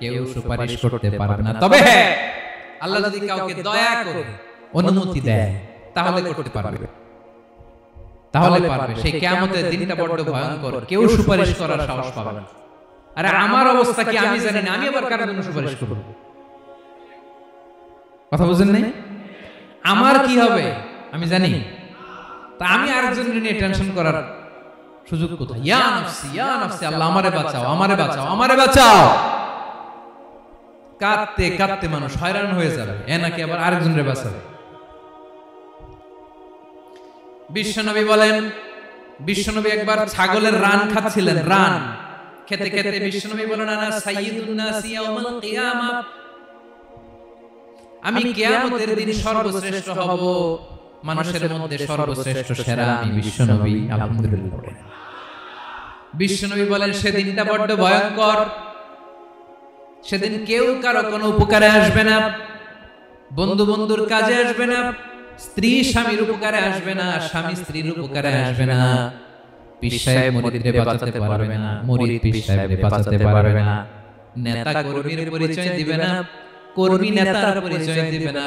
কেউ সুপারিশ করতে পারবে না। তবে হ্যাঁ, আল্লাহ যদি কাউকে দয়া করে অনুমতি দেয় তাহলে করতে পারবে, তাহলে পারবে। সেই কিয়ামতের দিনটা বড় ভয়ঙ্কর, কেউ সুপারিশ করার সাহস পাবে না। আরে আমার অবস্থা কি আমি জানি না, আমি আবার কার জন্য সুপারিশ করব? কথা বুঝেন নাই? আমার কি হবে আমি জানি, তা আমি আরেকজনের নিয়ে টেনশন করার সুযোগ কোথায়? ইয়া নাফসি, ইয়া নাফসি, আল্লাহ আমারে বাঁচাও, আমারে বাঁচাও, আমারে বাঁচাও। কাঁদতে কাঁদতে মানুষ হয়রান হয়ে যাবে, এ নাকি আবার আরেকজনের বাঁচাবে। বিশ্বনবী বলেন, বিশ্বনবী একবার ছাগলের রান খাচ্ছিলেন, রান খেতে খেতে বিশ্বনবী বলেন, আনা সাইয়্যিদুন নাসি ইয়াউমাল কিয়ামা, আমি কিয়ামতের দিন সর্বশ্রেষ্ঠ হব, মানুষের মধ্যে সর্বশ্রেষ্ঠ সেরা আমি বিশ্বনবী। আলহামদুলিল্লাহ। বিশ্বনবী বলেন, সেদিনটা বড্ড ভয়ঙ্কর, সেদিন কেউ কারো কোনো উপকারে আসবে না, বন্ধু বন্ধুর কাজে আসবে না, স্ত্রী স্বামীর উপকারে আসবে না, স্বামী স্ত্রীর উপকারে আসবে না, পীর সাহেব মুরিদরে বাঁচাতে পারবে না, মুরিদ পীর সাহেবরে বাঁচাতে পারবে না, নেতা কর্মীর পরিচয় দিবে না, কর্মী নেতার পরিচয় দিবে না,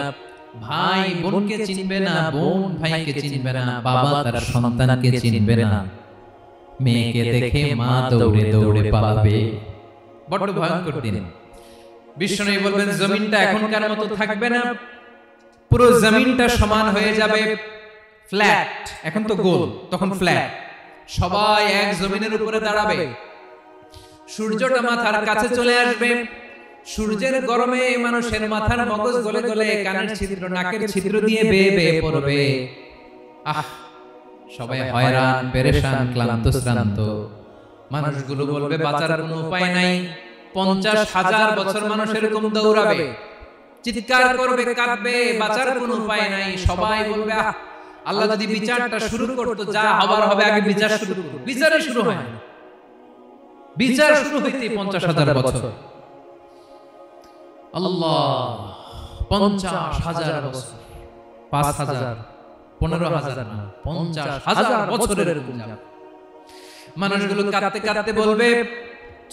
ভাই বোনকে চিনবে না, বোন ভাইকে চিনবে না, বাবা তার সন্তানকে চিনবে না, মেয়েকে দেখে মা দৌড়ে দৌড়ে পালাবে। বড় ভয়ঙ্কর দিন। বিশ্বনবী বলবেন, জমিনটা এখনকার মতো থাকবে না, পুরো জমিনটা সমান হয়ে যাবে, ফ্ল্যাট। এখন তো গোল, তখন ফ্ল্যাট। সবাই এক জমিনের উপরে দাঁড়াবে, সূর্যটা মাথার কাছে চলে আসবে, সূর্যের গরমে মানুষের মাথার মগজ গলে গলে কানের ছিদ্র নাকের ছিদ্র দিয়ে বেয়ে বেয়ে পড়বে। আহ, সবাই হয়রান, পেরেশান, ক্লান্ত শ্রান্ত। মানুষগুলো বলবে বাঁচার কোনো উপায় নাই। 50,000 বছর মানুষ এরকম দৌড়াবে, চিৎকার করবে, কাঁদবে, বাঁচার কোনো উপায় নাই। সবাই বলবে, আল্লাহ যদি বিচারটা শুরু করতো, যা হবার হবে, আগে বিচার শুরু করতো। বিচারে শুরু হয় না, বিচার শুরু হইতে 50,000 বছর। আল্লাহ, 50,000 বছর, 5,000, 15,000 না, 50,000 বছরের এরকম যাবে। মানুষগুলো কাঁদতে কাঁদতে বলবে,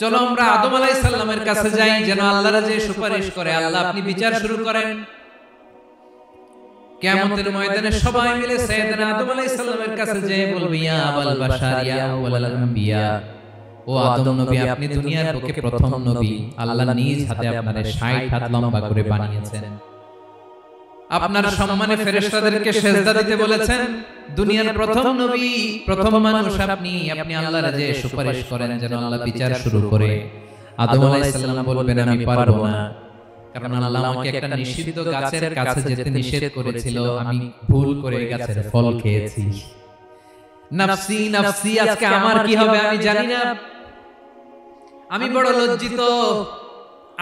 চলো আমরা আদম আলাইহিস সালামের কাছে যাই, যেন আল্লাহর যে সুপারিশ করে, আল্লাহ আপনি বিচার শুরু করেন। কিয়ামতের ময়দানে সবাই মিলে সাইয়েদনা আদম আলাইহিস সালামের কাছে যেয়ে বলবে, ইয়া আবাল বাশার, ইয়া আউয়ালাল আম্বিয়া, ও আদম নবী, আপনি দুনিয়ার বুকে প্রথম নবী, আল্লাহ নিজ হাতে আপনারে 60 হাত লম্বা করে বানিয়েছেন, আপনার সম্মানে ফেরেশতাদেরকে সিজদা দিতে বলেছেন, দুনিয়ার প্রথম নবী, প্রথম মানুষ আপনি, আপনি আল্লাহর যে সুপারিশ করেন যেন আল্লাহ বিচার শুরু করে। আদম আলাইহিস সালাম বলবেন, আমি পারবো না, কারণ আল্লাহ আমাকে একটা নিষিদ্ধ গাছের কাছে যেতে নিষেধ করেছিল, আমি ভুল করে গাছের ফল খেয়েছি। নাফসি নাফসি, আজকে আমার কি হবে আমি জানি না, আমি বড় লজ্জিত।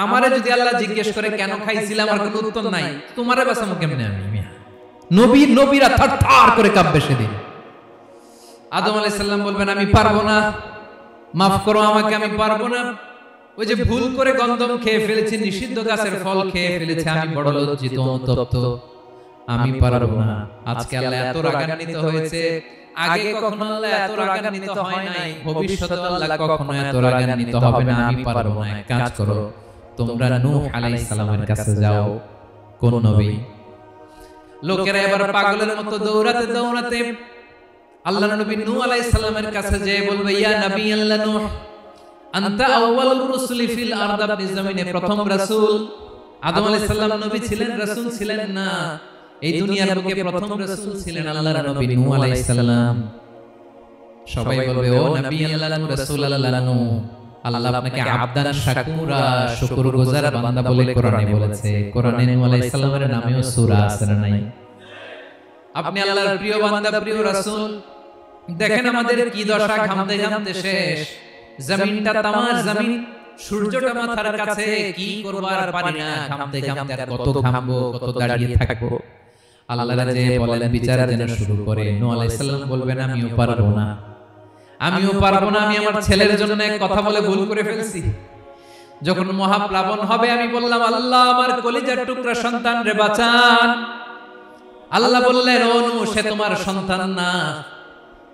আমারে যদি আল্লাহ জিজ্ঞেস করে কেন খাইছিলাম, আমার কোনো উত্তর নাই, তোমারে বাঁচাবো কেমনে আমি? নবীরা থারথার করে কাঁপবে সেদিন। আদম আলাইহিস সালাম বলবেন, আমি পারবো না, মাফ করো আমাকে, আমি পারবো না, ওই যে ভুল করে গন্ধম খেয়ে ফেলেছি, নিষিদ্ধ গাছের ফল খেয়ে ফেলেছি, আমি বড় লজ্জিত, অনুতপ্ত, আমি পারবো না। আজকে আল্লাহ এত রাগান্বিত হয়েছে, আগে কখনো আল্লাহ এত রাগান্বিত হয় নাই, ভবিষ্যতে আল্লাহ কখনো এত রাগান্বিত হবে না, আমি পারবো না। এক কাজ করো, তোমরা নূহ আলাইহিস সালামের কাছে যাও। কোন নবী? লোকেরা এবার পাগলের মতো দৌড়াতে দৌড়াতে আল্লাহর নবী নূহ আলাইহিস সালামের কাছে যেয়ে বলবে, ইয়া নবী আল্লাহ নূহ, আনতা আউয়ালুর রাসূলি ফিল আরদ, আপনি জমিনে প্রথম রাসূল। আদম আলাইহিস সালাম নবী ছিলেন, রাসূল ছিলেন না, এই দুনিয়ার বুকে প্রথম রাসূল ছিলেন আল্লাহর নবী নূহ আলাইহিস সালাম। সবাই বলবে, ও নবী আল্লাহ নূহ, রাসূল আল্লাহ নূহ, আল্লাহ আপনাকে আবদান শাকুরা, শুকরগুজার বান্দা বলে কোরআনে বলেছে। কোরআনে নূহ আলাইহিস সালামের নামেও সূরা আছে না নাই? আপনি আল্লাহর প্রিয় বান্দা, প্রিয় রাসূল। দেখেন আমাদের কি দশা, ঘামতে ঘামতে শেষ, জমিনটা তামার জমিন, সূর্যটা মাথার কাছে, কি করব আর পারি না, ঘামতে ঘামতে আর কত ঘামবো, কত দাঁড়িয়ে থাকবো। আল্লাহ যে বলেন বিচার যেন শুরু করে। নূহ আলাইহিস সালাম বলবেন, আমিও পারবো না, আমিও পারবো না, আমি আমার ছেলের জন্য এক কথা বলে ভুল করে ফেলছি। যখন মহাপ্লাবন হবে আমি বললাম, আল্লাহ আমার কলিজার টুকরা সন্তান রে বাঁচান। আল্লাহ বললেন, ও নূহ, সে তোমার সন্তান না,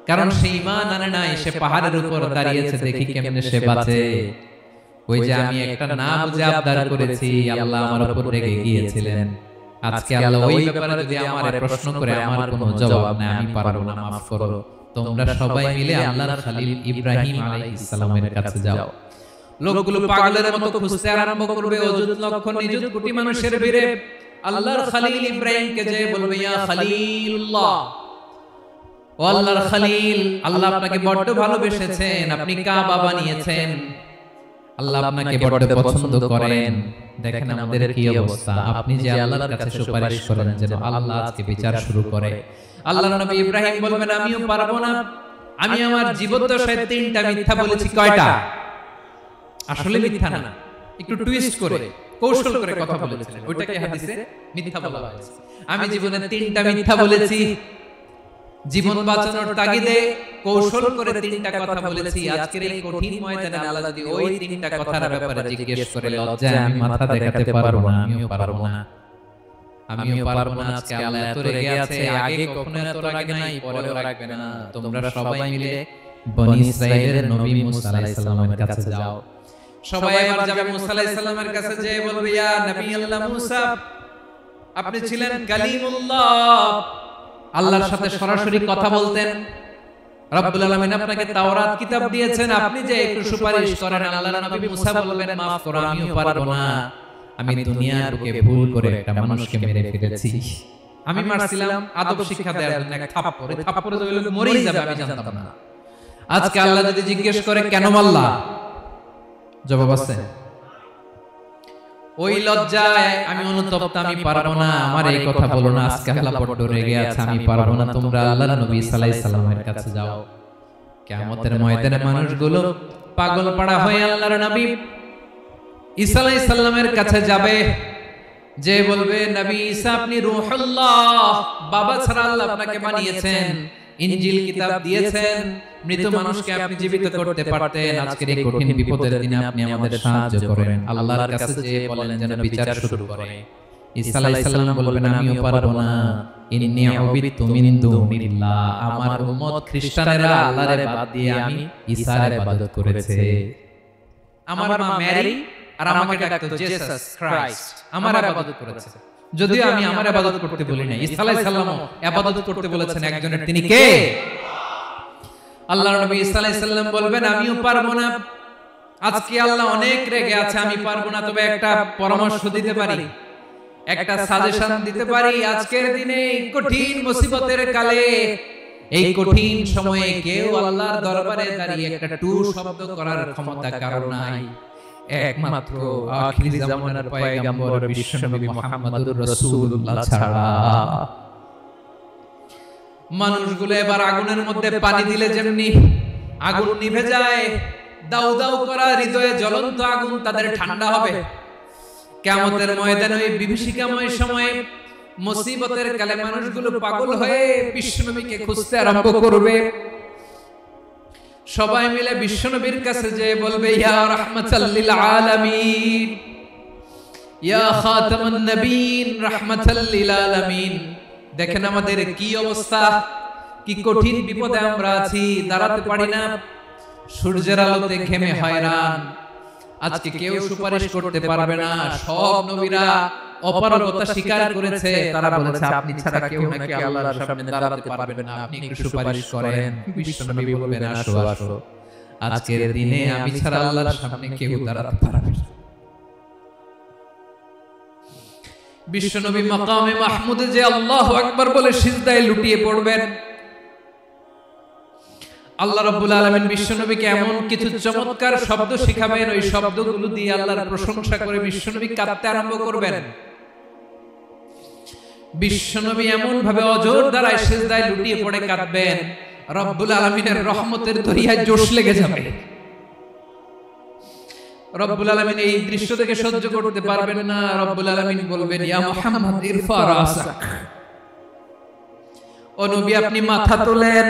কারণ সে ঈমান আনে নাই, সে পাহাড়ের উপর দাঁড়িয়েছে, দেখি কেমনে সে বাঁচে। ওই যে আমি একটা না বুঝে আবদার করেছি, আল্লাহ আমার উপর রেগে গিয়েছিলেন। আজকে আল্লাহ ওই ব্যাপারে যদি আমারে প্রশ্ন করে, আমার কোনো জবাব নাই, আমি পারবো না, মাফ করো। তোমরা সবাই মিলে আল্লাহর খলিল ইব্রাহিম আলাইহিস সালামের কাছে যাও। লোকগুলো পাগলের মতো খুঁজতে আরম্ভ করবে, অযুত লক্ষ নিযুত কোটি মানুষের ভিড়ে আল্লাহর খলিল ইব্রাহিমকে যে বলবে, ইয়া খলিলুল্লাহ, ও আল্লাহর খলিল, আল্লাহ আপনাকে বড্ড ভালোবেসেছেন, আপনি কাবা বানিয়েছেন, আল্লাহ আপনাকে বড় পছন্দ করেন। দেখেন আমাদের কি অবস্থা। আপনি যে আল্লাহর কাছে সুপারিশ করেন যেন আল্লাহ আজকে বিচার শুরু করে। আল্লাহর নবী ইব্রাহিম বলবেন আমিও পারবো না, আমি আমার জীবদ্দশায় 3টা মিথ্যা বলেছি। কয়টা? আসলে মিথ্যা না, একটু টুইস্ট করে কৌশল করে কথা বলেছিলেন, ওইটাকে হাদিসে মিথ্যা বলা হয়েছে। আমি জীবনে 3টা মিথ্যা বলেছি, জীবন বাঁচানোর তাগিদে কৌশল করে 3টা কথা বলেছি। আজকের এই কঠিন ময়দানে আল্লাহ যদি ওই 3টা কথার ব্যাপারে জিজ্ঞেস করে লজ্জায় আমি মাথা দেখাতে পারবো না, আমিও পারবো না, আমিও পারবো না। আজকে আল্লাহ এত রেগে আছে, আগে কখনো এত রাগে নাই, পরেও রাখবে না। তোমরা সবাই মিলে বনি ইসরাইলের নবী মুসা আলাইহিস সালামের কাছে যাও। সবাই এবার যাবে মুসা আলাইহিস সালামের কাছে, যে বলবে ইয়া নবী আল্লাহ মুসা, আপনি ছিলেন কালিমুল্লাহ, আল্লাহর সাথে সরাসরি কথা বলতেন। রব্বুল আলামিন আপনাকে তাওরাত কিতাব দিয়েছেন, আপনি যে একটু সুপারিশ করেন। আল্লাহর নবী মুসা বলবেন মাফ করো, আমিও পারবো না, আমি দুনিয়ার বুকে ভুল করে একটা মানুষকে মেরে ফেলেছি। আমি মারছিলাম আদব শিক্ষা দেওয়ার জন্য, এক থাপ্পড়ে, থাপ্পড়ে তো লোক মরেই যাবে, আমি জানতাম না। আজকে আল্লাহ যদি জিজ্ঞেস করে কেন মারলা, জবাব আছে? ওই লজ্জায় আমি অনুতপ্ত, আমি পারবো না, আমার এই কথা বলো না। আজকে আল্লাহ বড় রেগে আছে, আমি পারবো না। তোমরা আল্লাহর নবী সাল্লাল্লাহু আলাইহি সাল্লামের কাছে যাও। কিয়ামতের ময়দানে মানুষগুলো পাগল পাড়া হয়ে আল্লাহর নবী ঈসা আলাইহিস সালামের কাছে যাবে, যে বলবে নবী ঈসা আপনি রূহুল্লাহ, বাবা ছাড়া আল্লাহ আপনাকে বানিয়েছেন, ইনজিল কিতাব দিয়েছেন, মৃত মানুষকে আপনি জীবিত করতে পারতেন। আজকের এই কঠিন বিপদের দিনে আপনি আমাদের সাহায্য করেন। আল্লাহর কাছে যে বলেন যেন বিচার শুরু করে। ঈসা আলাইহিস সালাম বলবেন আমিও পারবো না, ইন্নী উবিদতু মিন দুনিল্লাহ, আমার উম্মত খ্রিস্টানেরা আল্লাহর বাদ দিয়ে আমি ঈসার ইবাদত করেছে। আমার মা মেরি আর আমাকে ডাকতো জিসাস ক্রাইস্ট, আমার ইবাদত করেছে, যদিও আমি আমার ইবাদত করতে বলি না। ঈসা আলাইহিস সালামও ইবাদত করতে বলেছেন একজনের, তিনি কে? আল্লাহর নবী ঈসা আলাইহিস সালাম বলবেন আমিও পারবো না, আজকে আল্লাহ অনেক রেগে আছে, আমি পারবো না। তবে একটা পরামর্শ দিতে পারি, একটা সাজেশন দিতে পারি। আজকের দিনে কঠিন মুসিবতের কালে, এই কঠিন সময়ে কেউ আল্লাহর দরবারে দাঁড়িয়ে একটা টু শব্দ করার ক্ষমতা কারো নাই, একমাত্র আখির জামানার পয়গম্বর বিশ্বনবী মুহাম্মদুর রাসূলুল্লাহ ছাড়া। মানুষগুলো এবার আগুনের মধ্যে পানি দিলে যেমনি আগুন নিভে যায়, দাউ দাউ করা হৃদয়ে জ্বলন্ত আগুন তাদের ঠান্ডা হবে। কিয়ামতের ময়দানে ওই বিভীষিকাময় সময়ে, মুসিবতের কালে মানুষগুলো পাগল হয়ে বিশ্বনবীকে খুঁজতে আরম্ভ করবে। সবাই মিলে বিশ্বনবীর কাছে যে বলবে ইয়া রাহমাতাল লিল আলামিন, ইয়া খাতামান নবীন, রাহমাতাল লিল আলামিন। দেখেন আমাদের কি অবস্থা, কি কঠিন বিপদে আমরা আছি, দাঁড়াতে পারি না, সূর্যের আলোতে ঘেমে হয়রান। আজকে কেউ সুপারিশ করতে পারবে না। সব নবীরা অপারগতা স্বীকার করেছে, তারা বলেছে আপনি ছাড়া কেউ নাকি আল্লাহর সামনে দাঁড়াতে পারবে না, আপনি একটু সুপারিশ করেন। বিশ্বনবী বলবেন আসো আসো, আজকের দিনে আমি ছাড়া আল্লাহর সামনে কেউ দাঁড়াতে পারবে না। বিশ্বনবী মাকামে মাহমুদে যে আল্লাহু আকবার বলে সিজদায় লুটিয়ে পড়বেন। আল্লাহ রাব্বুল আলামিন বিশ্বনবীকে এমন কিছু চমৎকার শব্দ শিখাবেন, ওই শব্দগুলো দিয়ে আল্লাহর প্রশংসা করে বিশ্বনবী কাঁদতে আরম্ভ করবেন। বিশ্বনবী এমন ভাবে অজর দ্বারায় সিজদায় লুটিয়ে পড়ে কাঁদবেন, রব্বুল আলামিনের রহমতের দরিয়ায় জোশ লেগে যাবে। রব্বুল আলামিন এই দৃশ্য দেখে সহ্য করতে পারবেন না। রব্বুল আলামিন বলবেন ইয়া মুহাম্মদ ইরফা রাসাক, ও নবী আপনি মাথা তোলেন,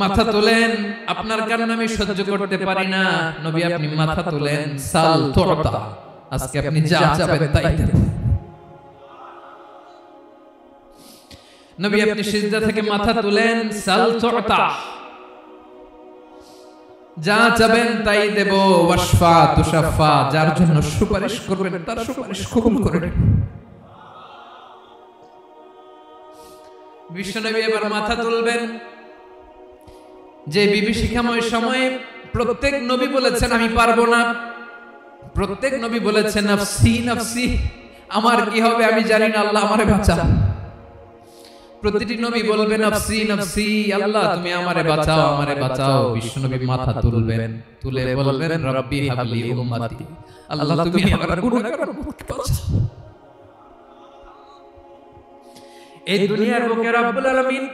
মাথা তোলেন, আপনার কারণে আমি সহ্য করতে পারি না। নবী আপনি মাথা তোলেন, সাল তুতা, আজকে আপনি যা চাবেন তাই দেব। নবী আপনি সিজদা থেকে মাথা তুলেন, সাল তুতা, যা চাবেন তাই দেব। ওয়াশফা তুশাফা, যার জন্য সুপারিশ করবেন তার সুপারিশ কবুল করে নেব। বিশ্বনবী এবার মাথা তুলবেন। যে বিভীষিকাময় সময়ে প্রত্যেক নবী বলেছেন আমি পারবো না, প্রত্যেক নবী বলেছেন নাফসি নাফসি, আমার কি হবে আমি জানি না, আল্লাহ আমারে বাঁচান। প্রতিটি নবী বলবেন নাফসি নাফসি, আল্লাহ তুমি আমারে বাঁচাও আমারে বাঁচাও। বিশ্বনবী মাথা তুলবেন, তুলে বলবেন রব্বি হাবলি উম্মতি, আল্লাহ তুমি আমার গুনাহগার উম্মতকে বাঁচাও। এই দুনিয়ার বুকে রব্বুল আলামিন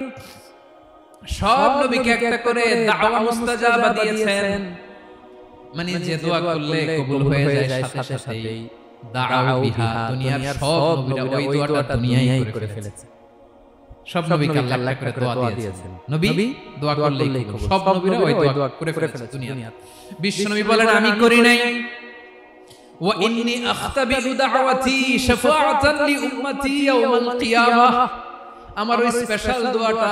সব নবীকে একটা করে দাওয়া মুস্তাজাবা দিয়েছেন, মানে যে দোয়া করলে কবুল হয়ে যায় সাথে সাথেই। দাআউ বিহা, দুনিয়ার সব নবীরা ওই দোয়াটা দুনিয়ায় করে ফেলেছে। সব নবীকে আল্লাহ করে দোয়া দিয়েছেন, নবী দোয়া করলেই কবুল। সব নবীরা ওই দোয়া করে ফেলেছে দুনিয়ায়। বিশ্ব নবী বলেন আমি করি নাই। ওয়া ইন্নী আখতাবিউ দাওয়াতি শাফাআতান লি উম্মতি ইয়াউমাল কিয়ামাহ, আমার ওই স্পেশাল দোয়াটা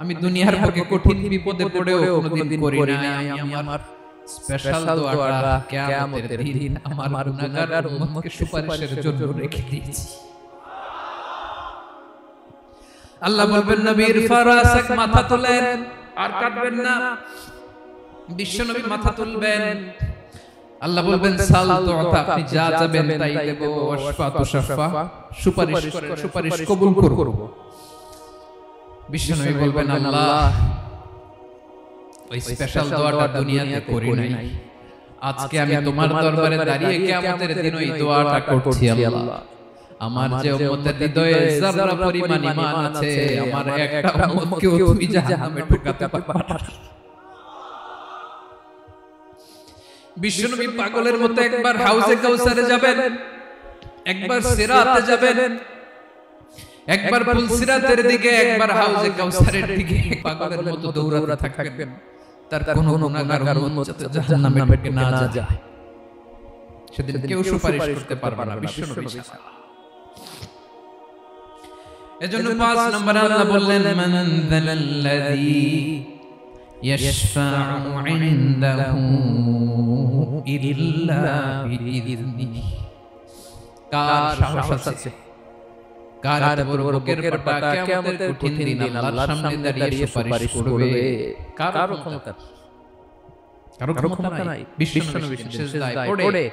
আমি দুনিয়ার বুকে কঠিন বিপদে পড়েও কোনোদিন করি নাই। আমি আমার স্পেশাল দোয়াটা কিয়ামতের দিন আমার গুনাহগার উম্মতকে সুপারিশের জন্য রেখে দিয়েছি। আল্লাহ বলবেন নবীর ফারাসাক, মাথা তোলেন আর কাটবেন না। বিশ্ব নবী মাথা তুলবেন, আল্লাহ বলবেন সাল তুতা, আপনি যা চাবেন তাই দেব। ওয়াশফা তুশাফা, সুপারিশ করেন সুপারিশ কবুল করব। বিশ্ব নবী বলবেন আল্লাহ ওই স্পেশাল দোয়াটা দুনিয়াতে করি নাই, আজকে আমি তোমার দরবারে দাঁড়িয়ে কিয়ামতের দিন ওই দোয়াটা করছি। আল্লাহ আমার যে উম্মতের হৃদয়ে যারা পরিমাণ ঈমান আছে, আমার একটা উম্মতকেও তুমি জাহান্নামে ঢোকাতে পারবে না। বিশ্বনবী পাগলের মতো একবার হাউজে কাউসারে যাবেন, একবার সিরাতে যাবেন, একবার পুলসিরাতের দিকে, একবার হাউজে কাউসারের দিকে পাগলের মতো দৌড়াতে থাকবেন। তার কোনো গুনাহগার উম্মত যাতে জাহান্নামে ঢোকে না যায়, সেদিন কেউ সুপারিশ করতে পারবে না বিশ্বনবী ছাড়া। এজন্য 5 নম্বর আল্লাহ বললেন মান যাল্লাযী ইয়াশফাউ ইনদাহু ইল্লা বিইযনিহি, কার সাহস আছে, কার বড় বুকের পাটা কিয়ামতের কঠিন দিন আল্লাহর সামনে দাঁড়িয়ে সুপারিশ করবে। কারো ক্ষমতা নাই। বিশ্বনবী সিজদায় পড়ে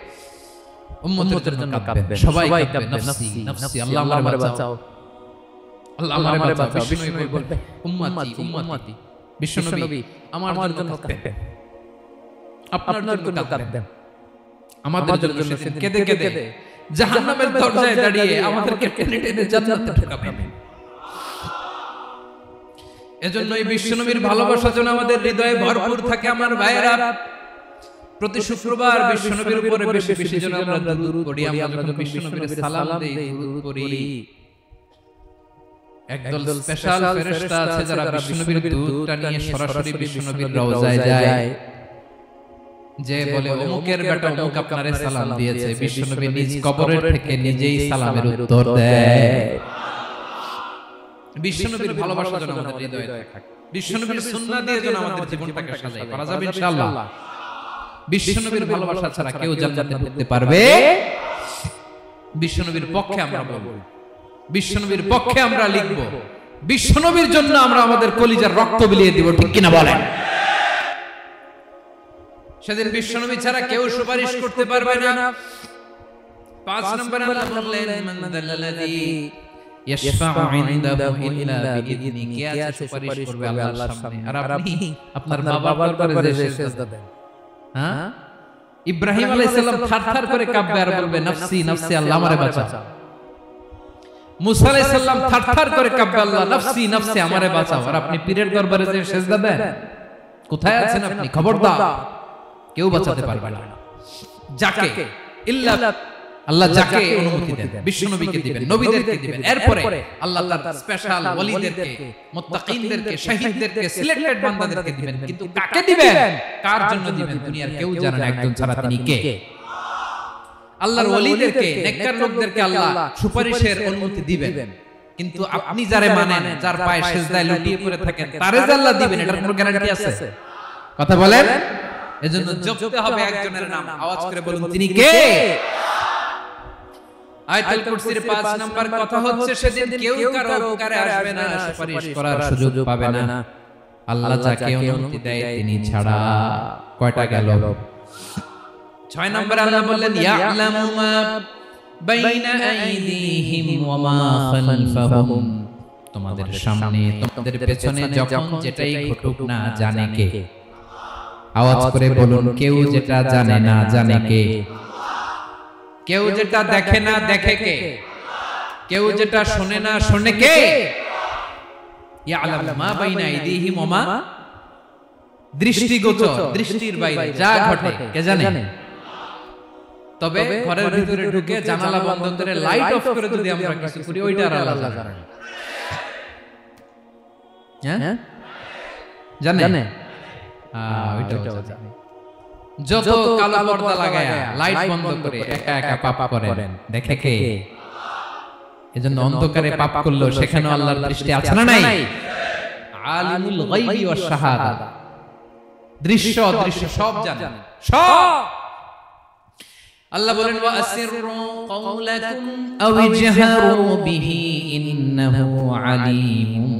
উম্মতের জন্য কাঁদবেন, সবাই কাঁদবেন, নাফসি নাফসি, আল্লাহ আমারে বাঁচাও, আল্লাহ আমারে বাঁচাও। বিশ্বনবী বলবে উম্মতি উম্মতি, বিশ্বনবী আমার জন্য কাঁদবেন, আপনার জন্য কাঁদবেন, আমাদের জন্য সেদিন কেঁদে কেঁদে জাহান্নামের দরজায় দাঁড়িয়ে আমাদেরকে টেনে টেনে জান্নাতে ঢোকাবেন। এজন্যই বিশ্বনবীর ভালোবাসা যেন আমাদের হৃদয়ে ভরপুর থাকে। আমার ভাইয়েরা, প্রতি শুক্রবার বিশ্বনবীর উপরে বেশি বেশি যেন আমরা দুরূদ পড়ি। আমরা যখন বিশ্বনবীর সালাম দেই, দুরূদ পড়ি, একদল স্পেশাল ফেরেশতা আছে যারা বিশ্বনবীর দুধটা নিয়ে সরাসরি বিশ্বনবীর রওজায় যায়, যে বলে অমুকের বেটা অমুক আপনারে সালাম দিয়েছে। বিশ্বনবী নিজ কবরের থেকে নিজেই সালামের উত্তর দেয়। বিশ্বনবীর ভালোবাসা যেন আমাদের হৃদয়ে থাকে, বিশ্বনবীর সুন্নাহ দিয়ে যেন আমাদের জীবনটাকে সাজাই করা যাবে ইনশাআল্লাহ। বিশ্বনবীর ভালোবাসা ছাড়া কেউ জান্নাতে ঢুকতে পারবে? বিশ্বনবীর পক্ষে আমরা বলবো, বিশ্বনবীর পক্ষে আমরা লিখব, বিশ্বনবীর জন্য আমরা আমাদের কলিজার রক্ত বিলিয়ে দিব, ঠিক কিনা বলেন? সেদিন বিশ্বনবী ছাড়া কেউ সুপারিশ করতে পারবে না। 5 নম্বর আল্লাহ বললেন মান যাল্লাযী ইয়াশফাউ ইনদাহু ইল্লা বিইযনিহি, কে আছে সুপারিশ করবে আল্লাহর সামনে? আর আপনি আপনার বাবার দরবারে যে সিজদা দেন, হ্যাঁ, ইব্রাহিম আলাইহিস সালাম থারথার করে কাঁপবে আর বলবে নাফসি নাফসি, আল্লাহ আমারে বাঁচাও। মুসা আলাইহিস সালাম থারথার করে কাঁপবে, আল্লাহ নাফসি নাফসি, আমারে বাঁচাও। আর আপনি পীরের দরবারে যে সিজদা দেন, কোথায় আছেন আপনি? খবরদার, কেউ বাঁচাতে পারবে না। যাকে ইল্লা আল্লাহ যাকে অনুমতি দেন, বিশ্বনবীকে দিবেন, নবীদেরকে দিবেন, এরপরে আল্লাহ তার স্পেশাল ওলিদেরকে, মুত্তাকিনদেরকে, শহীদদেরকে, সিলেক্টেড বান্দাদেরকে দিবেন। কিন্তু কাকে দিবেন, কার জন্য দিবেন, দুনিয়ার কেউ জানে না একজন ছাড়া, তিনি কে? আল্লাহর ওলিদেরকে, নেককার লোকদেরকে আল্লাহ সুপারিশের অনুমতি দিবেন। কিন্তু আপনি যারে মানেন, যার পায়ে সিজদায় লুটিয়ে পড়ে থাকেন, তারে যে আল্লাহ দিবেন, এটার কোনো গ্যারান্টি আছে? কথা বলেন। এজন্য জপতে হবে একজনের নাম, আওয়াজ করে বলুন তিনি কে? আয়াতুল কুরসির 5 নাম্বার কথা হচ্ছে সেদিন কেউ কারো উপকারে আসবে না, সুপারিশ করার সুযোগ পাবে না, আল্লাহ যাকে অনুমতি দেয় তিনি ছাড়া। কয়টা গেল? 6 নাম্বার আল্লাহ বললেন ইয়ালামু মা বাইনা আইদিহিম ওয়া মা খালফাহুম তোমাদের সামনে তোমাদের পেছনে যখন যেটাই ঘটুক না জানে কে? আওয়াজ করে বলুন, কেউ যেটা জানে না জানে কে? কেউ যেটা দেখে না দেখে কে? কেউ যেটা শোনে না শোনে কে? ইয়ালামু মা বাইনা আইদিহিম ওয়া মা, দৃষ্টিগোচর, দৃষ্টির বাইরে যা ঘটে কে জানে? তবে ঘরের ভিতরে ঢুকে জানালা বন্ধ করে লাইট অফ করে যদি আমরা কিছু করি, ওইটা আল্লাহ জানে। হ্যাঁ, জানে। ওইটাও জানে। যত কালো পর্দা লাগায়া লাইট বন্ধ করে একা একা পাপ করেন, দেখে কে? এজন্য অন্ধকারে পাপ করলো সেখানে আল্লাহর দৃষ্টি আছে না নাই? আলিমুল গায়বি ওয়াশ শাহাদা, দৃশ্য অদৃশ্য সব জানেন, সব। আল্লাহ বলেন, ওয়া আসিররু কাওলাকুম আও ইজহারু বিহি ইন্নাহু আলিমুম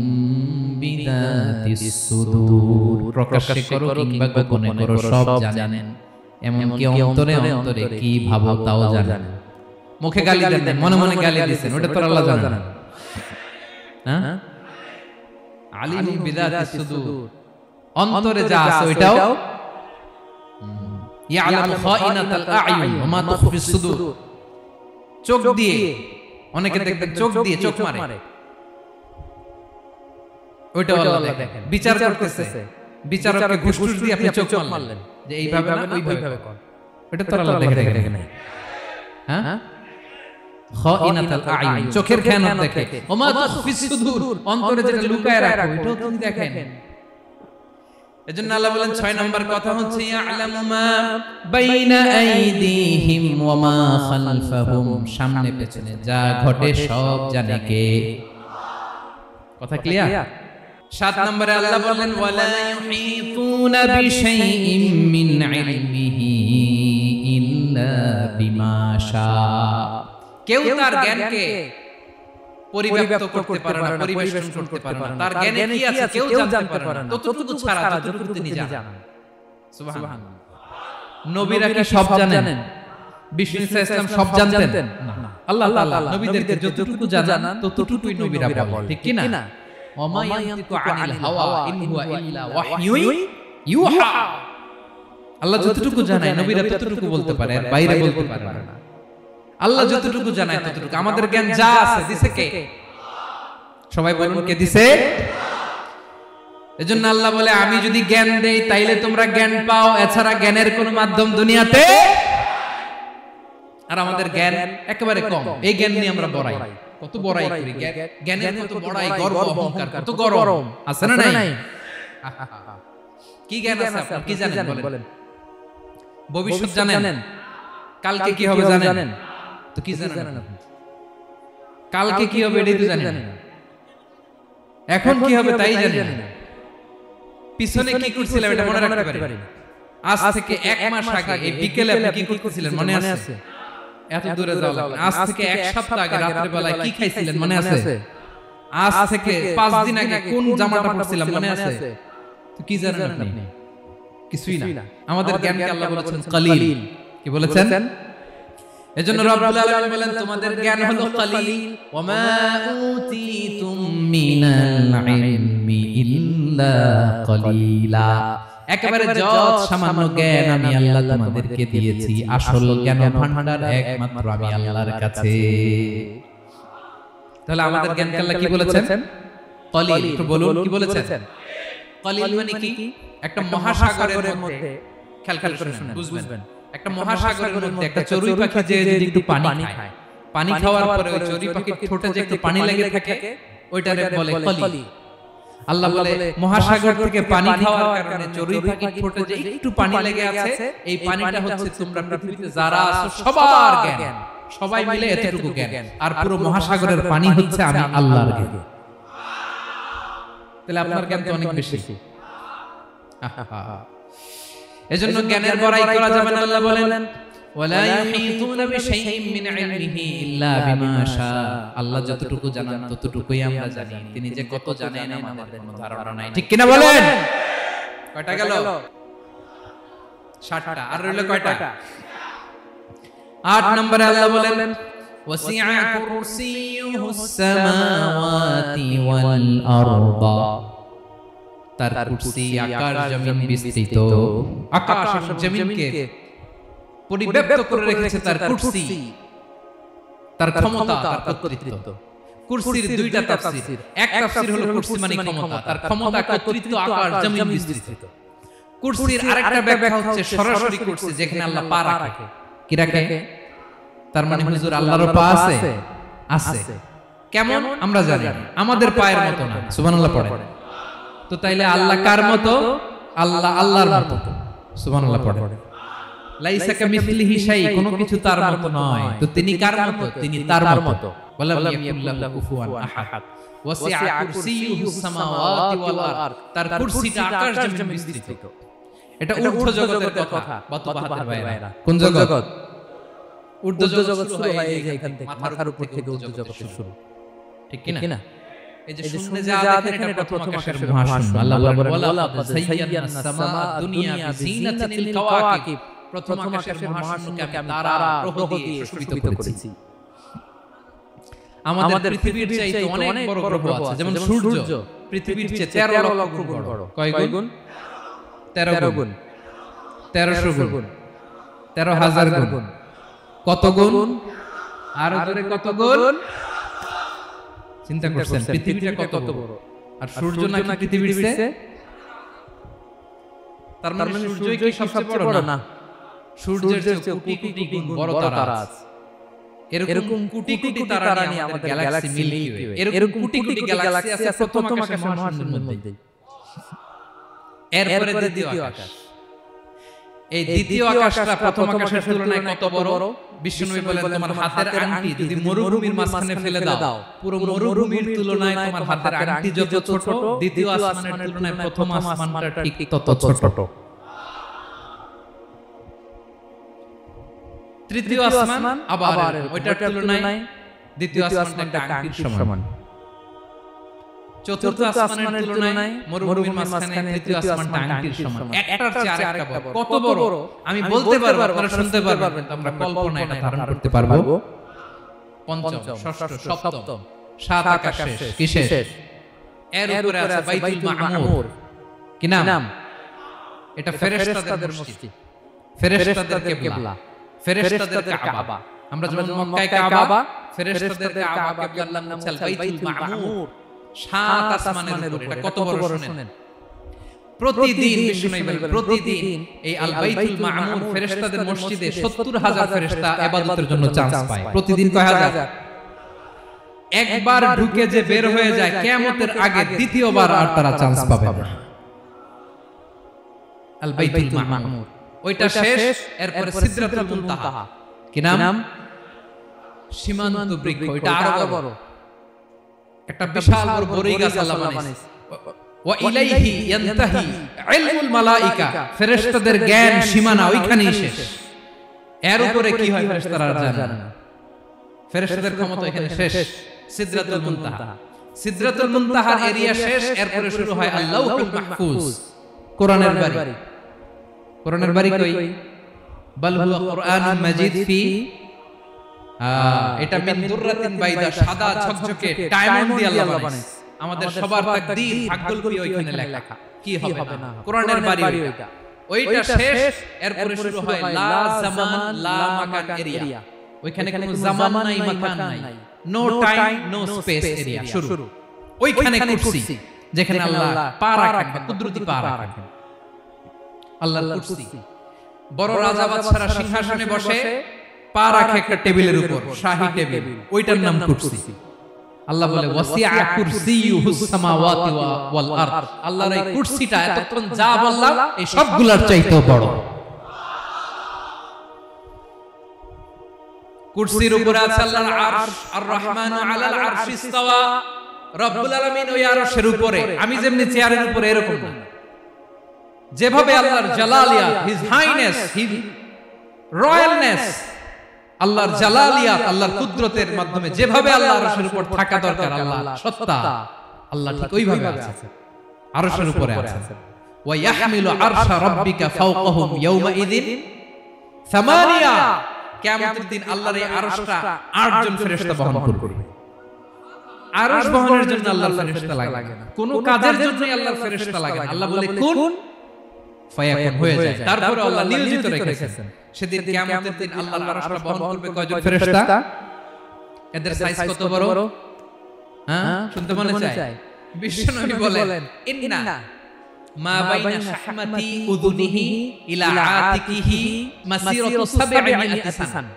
বিযাতিস সুদূর। প্রকাশ্যে করো কিংবা গোপনে করো সব জানেন, এমনকি অন্তরে অন্তরে কি ভাবো তাও জানেন। মুখে গালি দেন, মনে মনে গালি দিবেন, ওটা তো আল্লাহ জানেন। হ্যাঁ, আলিমুম বিযাতিস সুদূর, অন্তরে যা আছে ওইটাও ইয়ালামু খাইনাতাল আ'য়ুন ওয়া মা তুখফিস সুদূর। চোখ দিয়ে, অনেকে দেখবেন চোখ দিয়ে চোখ মারে, ওইটাও আল্লাহ দেখেন। বিচার করতেছে, বিচারককে ঘুষ দিয়ে আপনি চোখ মারলেন যে এইভাবে না ওইভাবে কর, এটা তো আল্লাহ দেখে নাই। হ্যাঁ, খাইনাতাল আ'য়ুন, চোখের খেয়ানত দেখে। ওয়া মা তুখফিস সুদূর, অন্তরে যেটা লুকায় রাখো এটাও তিনি দেখেন। এজন্য আল্লাহ বলেন 6 নাম্বার কথা হচ্ছে ইয়ালামু মা বাইনা আইদিহিম ওয়া মা খালফাহুম, সামনে পেছনে যা ঘটে সব জানে কে? কথা ক্লিয়ার? 7 নম্বরে আল্লাহ বলেন, ওয়ালা ইউহিতুনা বিশাইইম মিন ইলমিহি ইল্লা বিমা শা। কেউ তার জ্ঞানকে পরিব্যাপ্ত করতে পারে না, পরিবেশন করতে পারে না। তার জ্ঞানে কি আছে কেউ জানতে পারে না, ততটুকু ছাড়া যতটুকু তিনি জানেন। সুবহানাল্লাহ। নবীরা কি সব জানেন? বিষ্ণু ইসলাম সব জানতেন না। আল্লাহ তাআলা নবীদেরকে যতটুকু জানান ততটুকুই নবীরা বলেন, ঠিক কি না? ওমা ইয়ানতিকু আনিল হাওয়া ইন হুয়া ইল্লা ওয়াহয়ুন ইউহা। আল্লাহ যতটুকু জানায় নবীরা ততটুকু বলতে পারে, আর বাইরে বলতে পারে না। আল্লাহ যতটুকু জানায় ততটুকু। আমাদের জ্ঞান যা আছে দিছে কে? সবাই বলুন, কে দিছে? এজন্য আল্লাহ বলে, আমি যদি জ্ঞান দেই তাইলে তোমরা জ্ঞান পাও, এছাড়া জ্ঞানের কোনো মাধ্যম দুনিয়াতে। আর আমাদের জ্ঞান একেবারে কম, এই জ্ঞান নিয়ে আমরা বড়াই, কত বড়াই করি, জ্ঞানের কত বড়াই, গর্ব অহংকার কত গরম আছে না নাই? কি জ্ঞান আছে আপনার? কি জানেন বলেন? ভবিষ্যৎ জানেন? কালকে কি হবে জানেন? তো কি জানেন আপনি? কালকে কি হবে এটাই তো জানেন না। এখন কি হবে তাই জানেন না। পিছনে কি করছিলাম এটা মনে রাখতে পারি। আজ থেকে 1 মাস আগে এই বিকেলে আপনি কি করতেছিলেন মনে আছে? এত দূরে যাওয়া লাগবে। আজ থেকে 1 সপ্তাহ আগে রাতের বেলায় কি খাইছিলেন মনে আছে? আজ থেকে 5 দিন আগে কোন জামাটা পরছিলাম মনে আছে? তো কি জানেন আপনি? কিছুই না। আমাদের জ্ঞানকে আল্লাহ বলেছেন কলিল। কি বলেছেন? এজন্য রব্বুল আলামিন বলেন, তোমাদের জ্ঞান হলো কলিল। ওয়া মা উতিতুম মিনাল ইলমি ইল্লা কলিলা। একেবারে যত সামান্য জ্ঞান আমি আল্লাহ তোমাদেরকে দিয়েছি, আসল জ্ঞান ভান্ডার একমাত্র আমি আল্লাহর কাছে। তাহলে আমাদের জ্ঞানকে আল্লাহ কি বলেছেন? কলিল। একটু বলুন কি বলেছেন? কলিল মানে কি? একটা মহাসাগরের মধ্যে, খেয়াল করে শুনুন বুঝবেন, একটা মহাসাগরের মধ্যে একটা চড়ুই পাখি যে যদি একটু পানি খায়, পানি খাওয়ার পরে ওই চড়ুই পাখির ঠোঁটে যে একটু পানি লেগে থাকে ওইটারে বলে কলি। আল্লাহ বলে মহাসাগর থেকে পানি খাওয়ার কারণে চড়ুই পাখির ঠোঁটে যে একটু পানি লেগে আছে, এই পানিটা হচ্ছে তোমরা পৃথিবীতে যারা আছো সবার জ্ঞান, সবাই মিলে এতটুকু জ্ঞান, আর পুরো মহাসাগরের পানি হচ্ছে আমি আল্লাহর জ্ঞান। তাহলে আপনার জ্ঞান তো অনেক বেশি। এজন্য জ্ঞানের বড়াই করা যাবে না। আল্লাহ বলেন, ওয়ালা ইউহিতুনা বিশাইইন মিন ইলমিহি ইল্লা বিমা শা। আল্লাহ যতটুকু জানেন ততটুকুই আমরা জানি, তিনি যে কত জানেন আমাদের কোনো ধারণা নাই, ঠিক কি না বলেন? কয়টা গেল? 7টা। আর রইল কয়টা? 8 নম্বরে আল্লাহ বলেন, ওয়াসিআ কুরসিয়ুহুস সামাওয়াতি ওয়াল আরদা, তার কুরসি আকাশ জমিন বিস্তৃত। আকাশ এবং জমিনকে পরিব্যাপ্ত করে রেখেছে তার কুরসি, তার ক্ষমতা, তার কর্তৃত্ব। কুরসির দুইটা তাফসীর, এক তাফসীর হলো কুরসি মানে ক্ষমতা, তার ক্ষমতা, কর্তৃত্ব, আকাশ জমিন বিস্তৃত। কুরসির আরেকটা ব্যাখ্যা হচ্ছে সরাসরি কুরসি, যেখানে আল্লাহ পা রাখে। কি রাখে? তার মানে হুজুর আল্লাহর পা আছে? আছে। কেমন আমরা জানি, আমাদের পায়ের মতো না। সুবহানাল্লাহ পড়ে। তো তাইলে আল্লাহ কার মতো? আল্লাহ আল্লাহর মতো। সুবহানাল্লাহ পড়ে। লাইসা কামিসলিহি শাই, কোনো কিছু তার মতো নয়। তো তিনি কার মতো? তিনি তার মতো। ওয়ালাম ইয়াকুল্লাহু কুফুয়ান আহাদ। ওয়াসিআ কুরসিয়ুহুস সামাওয়াতি ওয়াল আরদ, তার কুরসিটা আকাশ জমিন বিস্তৃত। এটা ঊর্ধ্ব জগতের কথা। বাতু বাহাদের ভাইরা, কোন জগৎ? ঊর্ধ্ব জগৎ শুরু হয় এই যে এখান থেকে, মাথার উপর থেকে ঊর্ধ্ব জগৎ শুরু। ঠিক কি না? এই যে শূন্য যা দেখেন, এটা প্রথম আকাশের মহাশূন্য। আল্লাহ বলেন ওয়ালা কাদ যায়্যানাস সামাআ দুনিয়া বিজিনাতিল কাওয়াকিব, প্রথম আকাশের মহাশূন্যকে আমি তারা গ্রহ দিয়ে সুশোভিত করেছি। আমাদের পৃথিবীর চাইতে অনেক বড় গ্রহ আছে, যেমন সূর্য পৃথিবীর চেয়ে 13 লক্ষ গুণ বড়। কয় গুণ? 13 গুণ, 1300 গুণ, 13,000 গুণ। কত গুণ? আরো জোরে কত গুণ? চিন্তা করছেন পৃথিবীটা কত বড়, আর সূর্য নাকি পৃথিবীর চেয়ে? তার মানে সূর্যই কি সবচেয়ে বড় না? সূর্যের চেয়ে কোটি কোটি গুণ বড় তারা আছে। এরকম কোটি কোটি তারা নিয়ে আমাদের গ্যালাক্সি মিল্কি ওয়ে, এরকম কোটি কোটি গ্যালাক্সি আছে প্রথম আকাশের মহাশূন্যের মধ্যে। এরপরে দ্বিতীয় আকাশ। এই দ্বিতীয় আকাশটা প্রথম আকাশের তুলনায় কত বড়? বিশ্বনবী বলেন, তোমার হাতের আংটি যদি মরুভূমির মাঝখানে ফেলে দাও, পুরো মরুভূমির তুলনায় তোমার হাতের আংটি যত ছোট, দ্বিতীয় আসমানের তুলনায় প্রথম আসমানটা ঠিক তত ছোট। তৃতীয় আসমান আবার ওইটার তুলনায় দ্বিতীয় আসমানটা একটা আংটির সমান। চতুর্থ আসমানের তুলনায় মরুভূমির মাঝখানে তৃতীয় আসমানটা আংটির সমান। একটার চেয়ে আরেকটা বড়। কত বড় আমি বলতে পারবো, আপনারা শুনতে পারবেন, আমরা কল্পনা এটা ধারণ করতে পারবো। পঞ্চম, ষষ্ঠ, সপ্তম, সাত আকাশ শেষ। কি শেষ? এর উপরে আছে বাইতুল মামুর। কি নাম? এটা ফেরেশতাদের মসজিদ, ফেরেশতাদের কিবলা, ফেরেশতাদের কাবা। আমরা যেমন মক্কায় কাবা, ফেরেশতাদের কাবা কিবলার নাম হচ্ছে বাইতুল মামুর। সাত আসমানের উপরে। এটা কত বড় শুনেন। প্রতিদিন বিষ্ণু বলেন, প্রতিদিন এই আল বাইতুল মামুর ফেরেশতাদের মসজিদে 70,000 ফেরেশতা ইবাদতের জন্য চান্স পায়। প্রতিদিন কয় হাজার? একবার ঢুকে যে বের হয়ে যায়, কিয়ামতের আগে দ্বিতীয়বার আর তারা চান্স পাবে না। আল বাইতুল মামুর ওইটা শেষ। এরপরে সিদরাতুল মুনতাহা। কি নাম? সীমান্ত বৃক্ষ। ওইটা আরো বড়, একটা বিশাল বড় বড়ই গাছ আল্লাহ বানাইছে। ওয়া ইলাইহি ইয়ানতাহি ইলমুল মালাইকা, ফেরেশতাদের জ্ঞান সীমানা ওইখানেই শেষ। এর উপরে কি হয় ফেরেশতারা জানে না। ফেরেশতাদের ক্ষমতা এখানে শেষ। সিদরাতুল মুনতাহা, সিদরাতুল মুনতাহার এরিয়া শেষ। এরপরে শুরু হয় আল্লাহুল মাহফুজ, কোরআনের বাড়ি। কোরআনের বাড়ি কই? বাল হুয়া কুরআনুম মাজিদ ফি, এটা মিন দুররাতিন বাইদা, সাদা ঝকঝকে ডায়মন্ড দিয়ে আল্লাহ বানাইছে। আমাদের সবার তাকদীর ভাগ্যলিপি ওইখানে লেখা। কি হবে না? কোরআনের বাড়ি ওইটা। ওইটা শেষ। এরপরে শুরু হয় লা জামান লা মাকান এরিয়া। ওইখানে কোনো জামান নাই, মাকান নাই, no time no space area শুরু। ওইখানে কুরসি, যেখানে আল্লাহ পা রাখেন, কুদরতি পা রাখেন। আল্লাহর কুরসি। বড় রাজা বাদশারা সিংহাসনে বসে পা রাখে একটা টেবিলের উপর, শাহী টেবিল, ওইটার নাম কুরসি। আল্লাহ বলে ওয়াসিআ কুরসিয়ুহুস সামাওয়াতি ওয়াল আরদ, আল্লাহর এই কুরসিটা এতক্ষণ যা বললাম এই সবগুলোর চাইতেও বড়। কুরসির উপরে আছে আল্লাহর আরশ, আর রহমানু আলাল আরশি ইস্তাওয়া, রব্বুল আলামিন ওই আরশের উপরে। আমি যেমনি চেয়ারের উপরে এরকম না, যেভাবে আল্লাহর জালালিয়াত, হিজ হাইনেস, হিজ রয়্যালনেস, আল্লাহর জালালিয়াত, আল্লাহর কুদরতের মাধ্যমে যেভাবে আল্লাহ আরশের উপর থাকা দরকার, আল্লাহ সত্তা, আল্লাহ ঠিক ওইভাবে আছে, আরশের উপরে আছে। ওয়া ইয়াহমিলু আরশা রাব্বিকা ফাওকাহুম ইয়াওমা ইযিন সামানিয়া, কিয়ামতের দিন আল্লাহর এই আরশটা 8 জন ফেরেশতা বহন করবে। আরশ বহনের জন্য আল্লাহর ফেরেশতা লাগে না, কোন কাজের জন্যই আল্লাহর ফেরেশতা লাগে না। আল্লাহ বলে কুন ফায়াকুন হয়ে যায়, তারপরে আল্লাহ নিয়োজিত রেখেছেন। সেদিন কিয়ামতের দিন আল্লাহর আরশটা বহন করবে কয়জন ফেরেশতা? এদের সাইজ কত বড়? হ্যাঁ, শুনতে মনে চায়? বিশ্বনবী বলেন ইন্না মা বাইনা শাহমাতি উযুনিহি ইলা আতিকিহি মাসিরাতু 700 সান।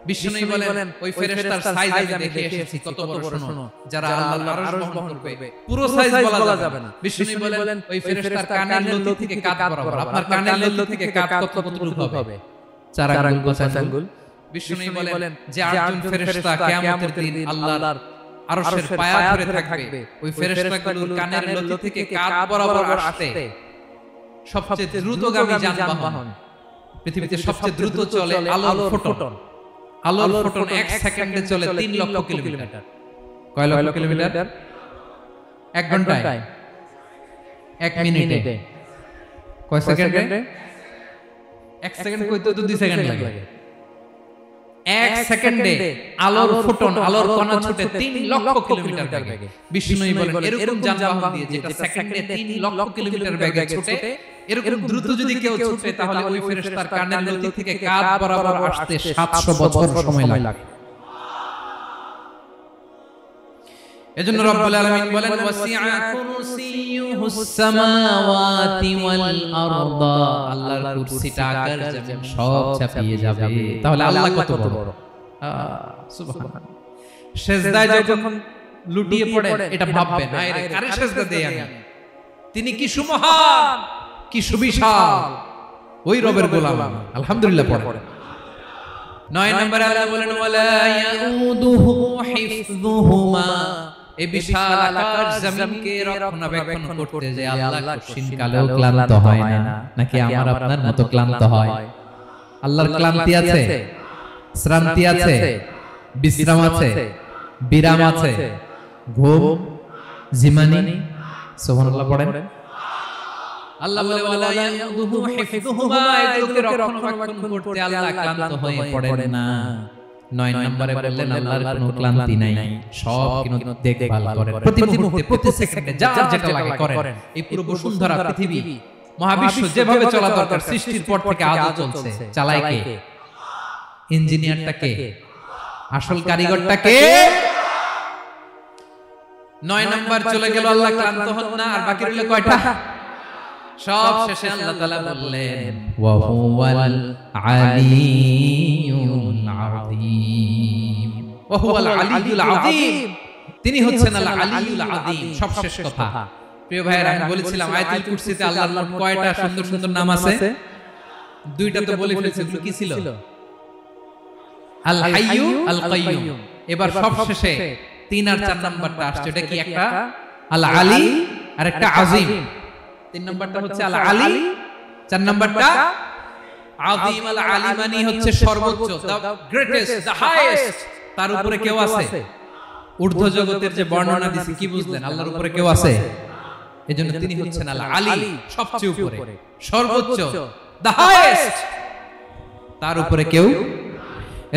বিশ্বনবী বলেন ওই ফেরেশতার সাইজ আমি দেখে এসেছি কত বড় শোনো, যারা আল্লাহর আরশ বহন করবে পুরো সাইজ বলা যাবে না। বিশ্বনবী বলেন ওই ফেরেশতার কানের লতি থেকে কাঁধ বরাবর, আপনার কানের লতি থেকে কাঁধ কতটুকু হবে? 4 আঙ্গুল 5 আঙ্গুল। বিশ্বনবী বলেন যে 8 জন ফেরেশতা কিয়ামতের দিন আল্লাহর আরশের পায়া ধরে থাকবে, ওই ফেরেশতাগুলোর কানের লতি থেকে কাঁধ বরাবর আসতে সবচেয়ে দ্রুতগামী যানবাহন, পৃথিবীতে সবচেয়ে দ্রুত চলে আলোর ফোটন। আলোর ফোটন 1 সেকেন্ডে চলে 3 লক্ষ কিলোমিটার। কয় লক্ষ কিলোমিটার? 1 ঘন্টায়, 1 মিনিটে, কয় সেকেন্ডে? 1 সেকেন্ড কইতে তো 2 সেকেন্ড লাগে। 1 সেকেন্ডে আলোর ফোটন, আলোর কণা ছুটে 3 লক্ষ কিলোমিটার বেগে। বিশ্বনবী বলেন এরকম যানবাহন দিয়ে যেটা সেকেন্ডে 3 লক্ষ কিলোমিটার বেগে ছুটে, এরকম দ্রুত যদি কেউ ছুটে তাহলে ওই ফেরেশতার কানের লতি থেকে কাঁধ বরাবর আসতে 700 বছর সময় লাগে। এজন্য রব্বুল আলামিন বলেন ওয়াসিআ কুরসিয়ুহুস সামাওয়াতি ওয়াল আরদা, আল্লাহর কুরসিটা আকাশ জমিন সব ছাপিয়ে যাবে। তাহলে আল্লাহ কত বড়! সুবহানাল্লাহ। সিজদায় যখন লুটিয়ে পড়ে এটা ভাববেন, আরে কারে সিজদা দেই আমি? তিনি কি সুমহান, কি সুবিশাল, ওই রবের গোলাম। আলহামদুলিল্লাহ পড়ে। 9 নম্বরে আল্লাহ বলেন ওয়ালা ইয়াউদুহু হিফযুহুমা, এই বিশাল আকাশ জমিনকে রক্ষণাবেক্ষণ করতে যে আল্লাহ কঠিন কালেও ক্লান্ত হয় না, নাকি আমার আপনার মতো ক্লান্ত হয়? আল্লাহর ক্লান্তি আছে, শ্রান্তি আছে, বিশ্রাম আছে, বিরাম আছে, ঘুম, জিমানি। সুবহানাল্লাহ পড়েন। আল্লাহ বলে ওয়ালা ইয়াউদুহু হিফযুহুমা, এগুলোকে রক্ষণাবেক্ষণ করতে আল্লাহ ক্লান্ত হয়ে পড়েন না। 9 নম্বরে বললেন আল্লাহর কোনো ক্লান্তি নাই, সব কিন্তু দেখভাল করেন, প্রতি মুহূর্তে প্রতি সেকেন্ডে যার যেটা লাগে করেন। এই পুরো বসুন্ধরা পৃথিবী মহাবিশ্ব যেভাবে চলা দরকার সৃষ্টির পর থেকে আজও চলছে। চালায় কে? ইঞ্জিনিয়ারটা কে? আসল কারিগরটা কে? 9 নম্বর চলে গেল, আল্লাহ ক্লান্ত হন না। আর বাকি রইল কয়টা? সব শেষে আল্লাহ তাআলা বললেন ওয়া হুয়াল আলিয়ুল আযীম, ওয়া হুয়াল আলিয়ুল আযীম, তিনি হচ্ছেন আল আলিয়ুল আযীম, সবশেষ কথা। প্রিয় ভাইরা, আমি বলেছিলাম আয়াতুল কুরসিতে আল্লাহর মোট কয়টা সুন্দর সুন্দর নাম আছে? 2টা তো বলে ফেলেছি। কি ছিল? আল হাইয়ু আল কাইয়ুম। এবার সবশেষে 3 আর 4 নাম্বারটা আসছে। এটা কি? একটা আল আলী আর একটা আযীম। 3 নাম্বারটা হচ্ছে আল আলী, 4 নাম্বারটা আযীম। আল আলী মানে হচ্ছে সর্বোচ্চ, দ্য গ্রেটেস্ট, দ্য হাইয়েস্ট। তার উপরে কেউ আছে? ঊর্ধ্ব জগতের যে বর্ণনা দিছি, কি বুঝলেন? আল্লাহর উপরে কেউ আছে? এজন্য তিনি হচ্ছেন আল আলী, সবচেয়ে উপরে, সর্বোচ্চ, দ্য হাইয়েস্ট। তার উপরে কেউ।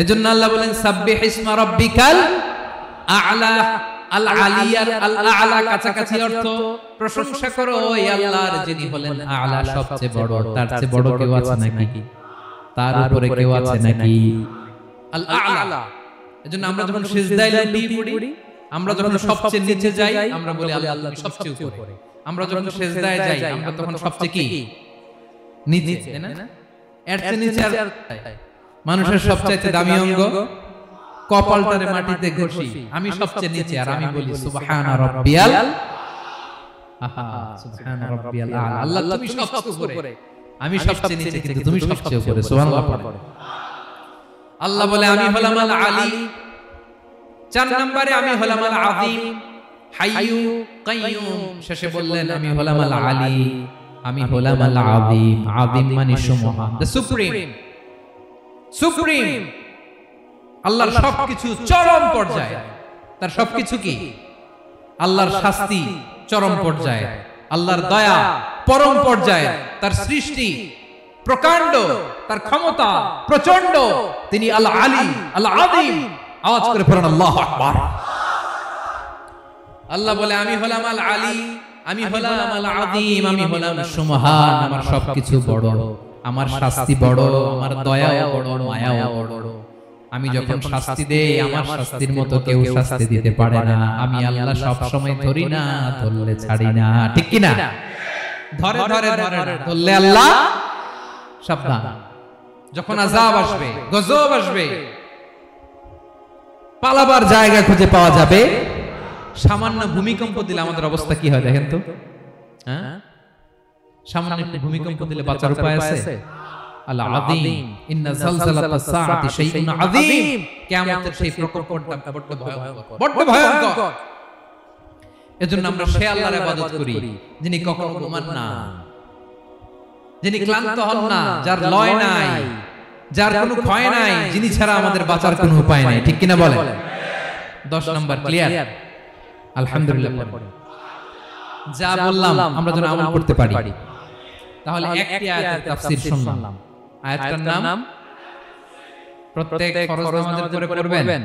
এজন্য আল্লাহ বলেন সাব্বিহ ইসমা রাব্বিকাল আ'লা। আল আলিয়ার আল আ'লা কাছাকাছি অর্থ প্রশংসা করো ওই আল্লাহর যিনি হলেন আ'লা, সবচেয়ে বড়। তার চেয়ে বড় কেউ আছে নাকি? তার উপরে কেউ আছে নাকি? আল আ'লা। এজন্য আমরা যখন সিজদায় লুটিয়ে পড়ি, আমরা যখন সবচেয়ে নিচে যাই, আমরা বলি আল্লাহ তুমি সবচেয়ে উপরে। আমরা যখন সিজদায় যাই, আমরা তখন সবচেয়ে কি? নিচে, তাই না? এর চেয়ে নিচে আর মানুষের সবচাইতে দামি অঙ্গ কপালটারে মাটিতে ঘষি, আমি সবচেয়ে নিচে, আর আমি বলি সুবহানা রাব্বিয়াল আহা, সুবহানা রাব্বিয়াল আ'লা। আল্লাহ তুমি সবচেয়ে উপরে, আমি সবচেয়ে নিচে, কিন্তু তুমি সবচেয়ে উপরে। সুবহানাল্লাহ পড়ে। আল্লাহ বলে আমি হলাম আল আলী। 4 নম্বরে আমি হলাম আল আযীম, হাইয়ু কাইয়ুম। শেষে বললেন আমি হলাম আল আলী, আমি হলাম আল আযীম। আযীম মানে সুমহান, দ্য সুপ্রিম। সুপ্রিম আল্লাহর সবকিছু চরম পর্যায়ে। তার সবকিছু কি? আল্লাহর শাস্তি চরম পর্যায়ে, আল্লাহর দয়া পরম পর্যায়ে, তার সৃষ্টি প্রকাণ্ড, তার ক্ষমতা প্রচন্ড, তিনি আল আলী আল আযীম। আওয়াজ করে পড়ুন আল্লাহু আকবার। আল্লাহ বলে আমি হলাম আল আলী, আমি হলাম আল আযীম, আমি হলাম সুমহান, আমার সবকিছু বড়, আমার শাস্তি বড়, আমার দয়াও বড়, মায়াও বড়। আমি যখন শাস্তি দেই আমার শাস্তির মতো কেউ শাস্তি দিতে পারে না। আমি আল্লাহ সব সময় ধরি না, ধরলে ছাড়ি না, ঠিক কি না? ধরে ধরে ধরে ধরলে আল্লাহ সাবধান। যখন আযাব আসবে, গজব আসবে, পালাবার জায়গা খুঁজে পাওয়া যাবে। সামান্য ভূমিকম্প দিলে আমাদের অবস্থা কি হয় দেখেন তো? হ্যাঁ, সামান্য একটু ভূমিকম্প দিলে বাঁচার উপায় আছে? আল আযীম, ইন্না যালজালাতাস সাআতি শাইউন আযীম। কিয়ামতের সেই প্রকম্পনটা বড় ভয়ঙ্কর, বড় ভয়ঙ্কর। এজন্য আমরা সে আল্লাহর ইবাদত করি যিনি কখনো ঘুমান না, যিনি ক্লান্ত হন না, যার লয় নাই, যার কোনো ক্ষয় নাই, যিনি ছাড়া আমাদের বাঁচার কোনো উপায় নাই, ঠিক কিনা বলেন? 10 নাম্বার ক্লিয়ার? আলহামদুলিল্লাহ। যা বললাম আমরা যেন আমল করতে পারি। তাহলে একটি আয়াতের তাফসীর শুনলাম। আয়াতটার নাম প্রত্যেক ফরজ নামাজের পরে পড়বেন,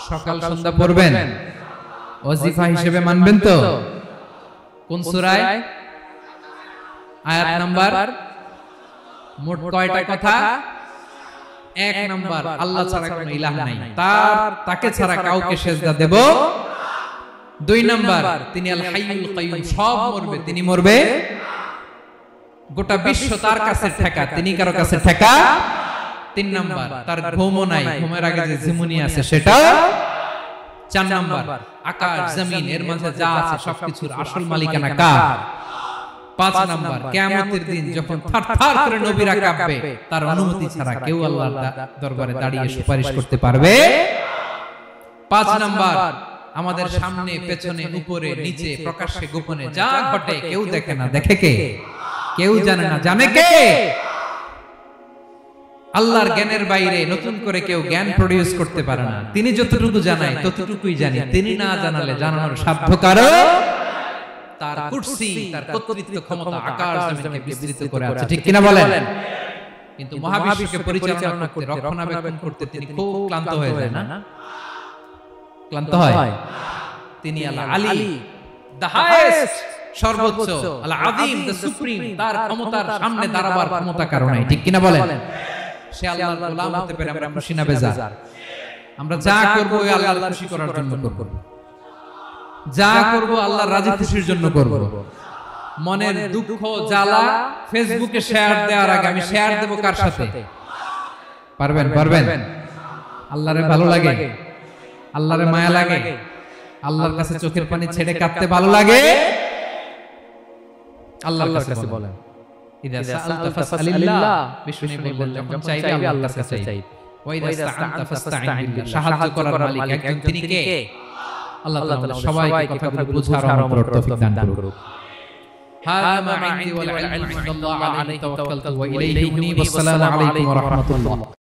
সকাল সন্ধ্যা পড়বেন, ওয়াজিফা হিসেবে মানবেন তো? কোন সূরায়? আয়াত নাম্বার? মোট কয়টা কথা? 1 নাম্বার, আল্লাহ ছাড়া কোনো ইলাহ নাই, তাকে ছাড়া কাউকে সিজদা দেব। 2 নাম্বার, তিনি আল হাইয়ুল কাইয়ুম, সব মরবে, তিনি মরবে। গোটা বিশ্ব তার কাছে ঠেকা, তিনি কারো কাছে ঠেকা। 3 নাম্বার, তার ঘুমও নাই, ঘুমের আগে যে ঝিমুনি আছে সেটা। 4 নাম্বার, আকাশ জমিন এর মাঝে যা আছে সবকিছুর আসল মালিকানা কার? 5 নাম্বার, কিয়ামতের দিন যখন থারথার করে নবীরা কাঁপবে, তার অনুমতি ছাড়া কেউ আল্লাহর দরবারে দাঁড়িয়ে সুপারিশ করতে পারবে। 5 নাম্বার, আমাদের সামনে পেছনে উপরে নিচে প্রকাশ্যে গোপনে যা ঘটে কেউ দেখে না, দেখে কে? কেউ জানে না, জানে কে? আল্লাহর জ্ঞানের বাইরে নতুন করে কেউ জ্ঞান প্রডিউস করতে পারে না। তিনি যতটুকু জানায় ততটুকুই জানি, তিনি না জানালে জানানোর সাধ্য কারো। তার কুরসি, তার কর্তৃত্ব ক্ষমতা আকাশ জমিনকে বিস্তৃত করে আছে, ঠিক কিনা বলেন? কিন্তু মহাবিশ্বকে পরিচালনা করতে, রক্ষণাবেক্ষণ করতে তিনি খুব ক্লান্ত হয়ে যায় না? ক্লান্ত হয়। তিনি আল আলী, দ্য হাইয়েস্ট, সর্বোচ্চ, আল আযীম, দ্য সুপ্রিম, তার ক্ষমতার সামনে দাঁড়াবার ক্ষমতা কারণ নাই, ঠিক কিনা বলেন? সে আল্লাহর গোলাম হতে পেরে আমরা খুশি না বেজার? আমরা যা করব ওই আল্লাহর খুশি করার জন্য করব, যা করব আল্লাহর রাজি খুশির জন্য করব। মনের দুঃখ জ্বালা ফেসবুকে শেয়ার দেওয়ার আগে আমি শেয়ার দেব কার সাথে? পারবেন? পারবেন? আল্লাহরে ভালো লাগে, আল্লাহরে মায়া লাগে, আল্লাহর কাছে চোখের পানি ছেড়ে কাঁদতে ভালো লাগে। আল্লাহর কাছে বলেন, ইদা সাআলতা ফাসআলিল্লাহ, বিষ্ণু বললেন যখন চাইবে আল্লাহর কাছে চাইবে। ওয়া ইদা ইসতাআনতা ফাসতাঈন বিল্লাহ, সাহায্য করার মালিক একজন, তিনি কে? আল্লাহ তাআলা। সবাইকে কথাগুলো বুঝার রহমত তৌফিক দান করুন। হাযা মা ইনদি ওয়াল ইলমু ইনদাল্লাহ, আলাইহি তাওয়াক্কালতু ওয়া ইলাইহি উনীব। আসসালামু আলাইকুম ওয়া রাহমাতুল্লাহ।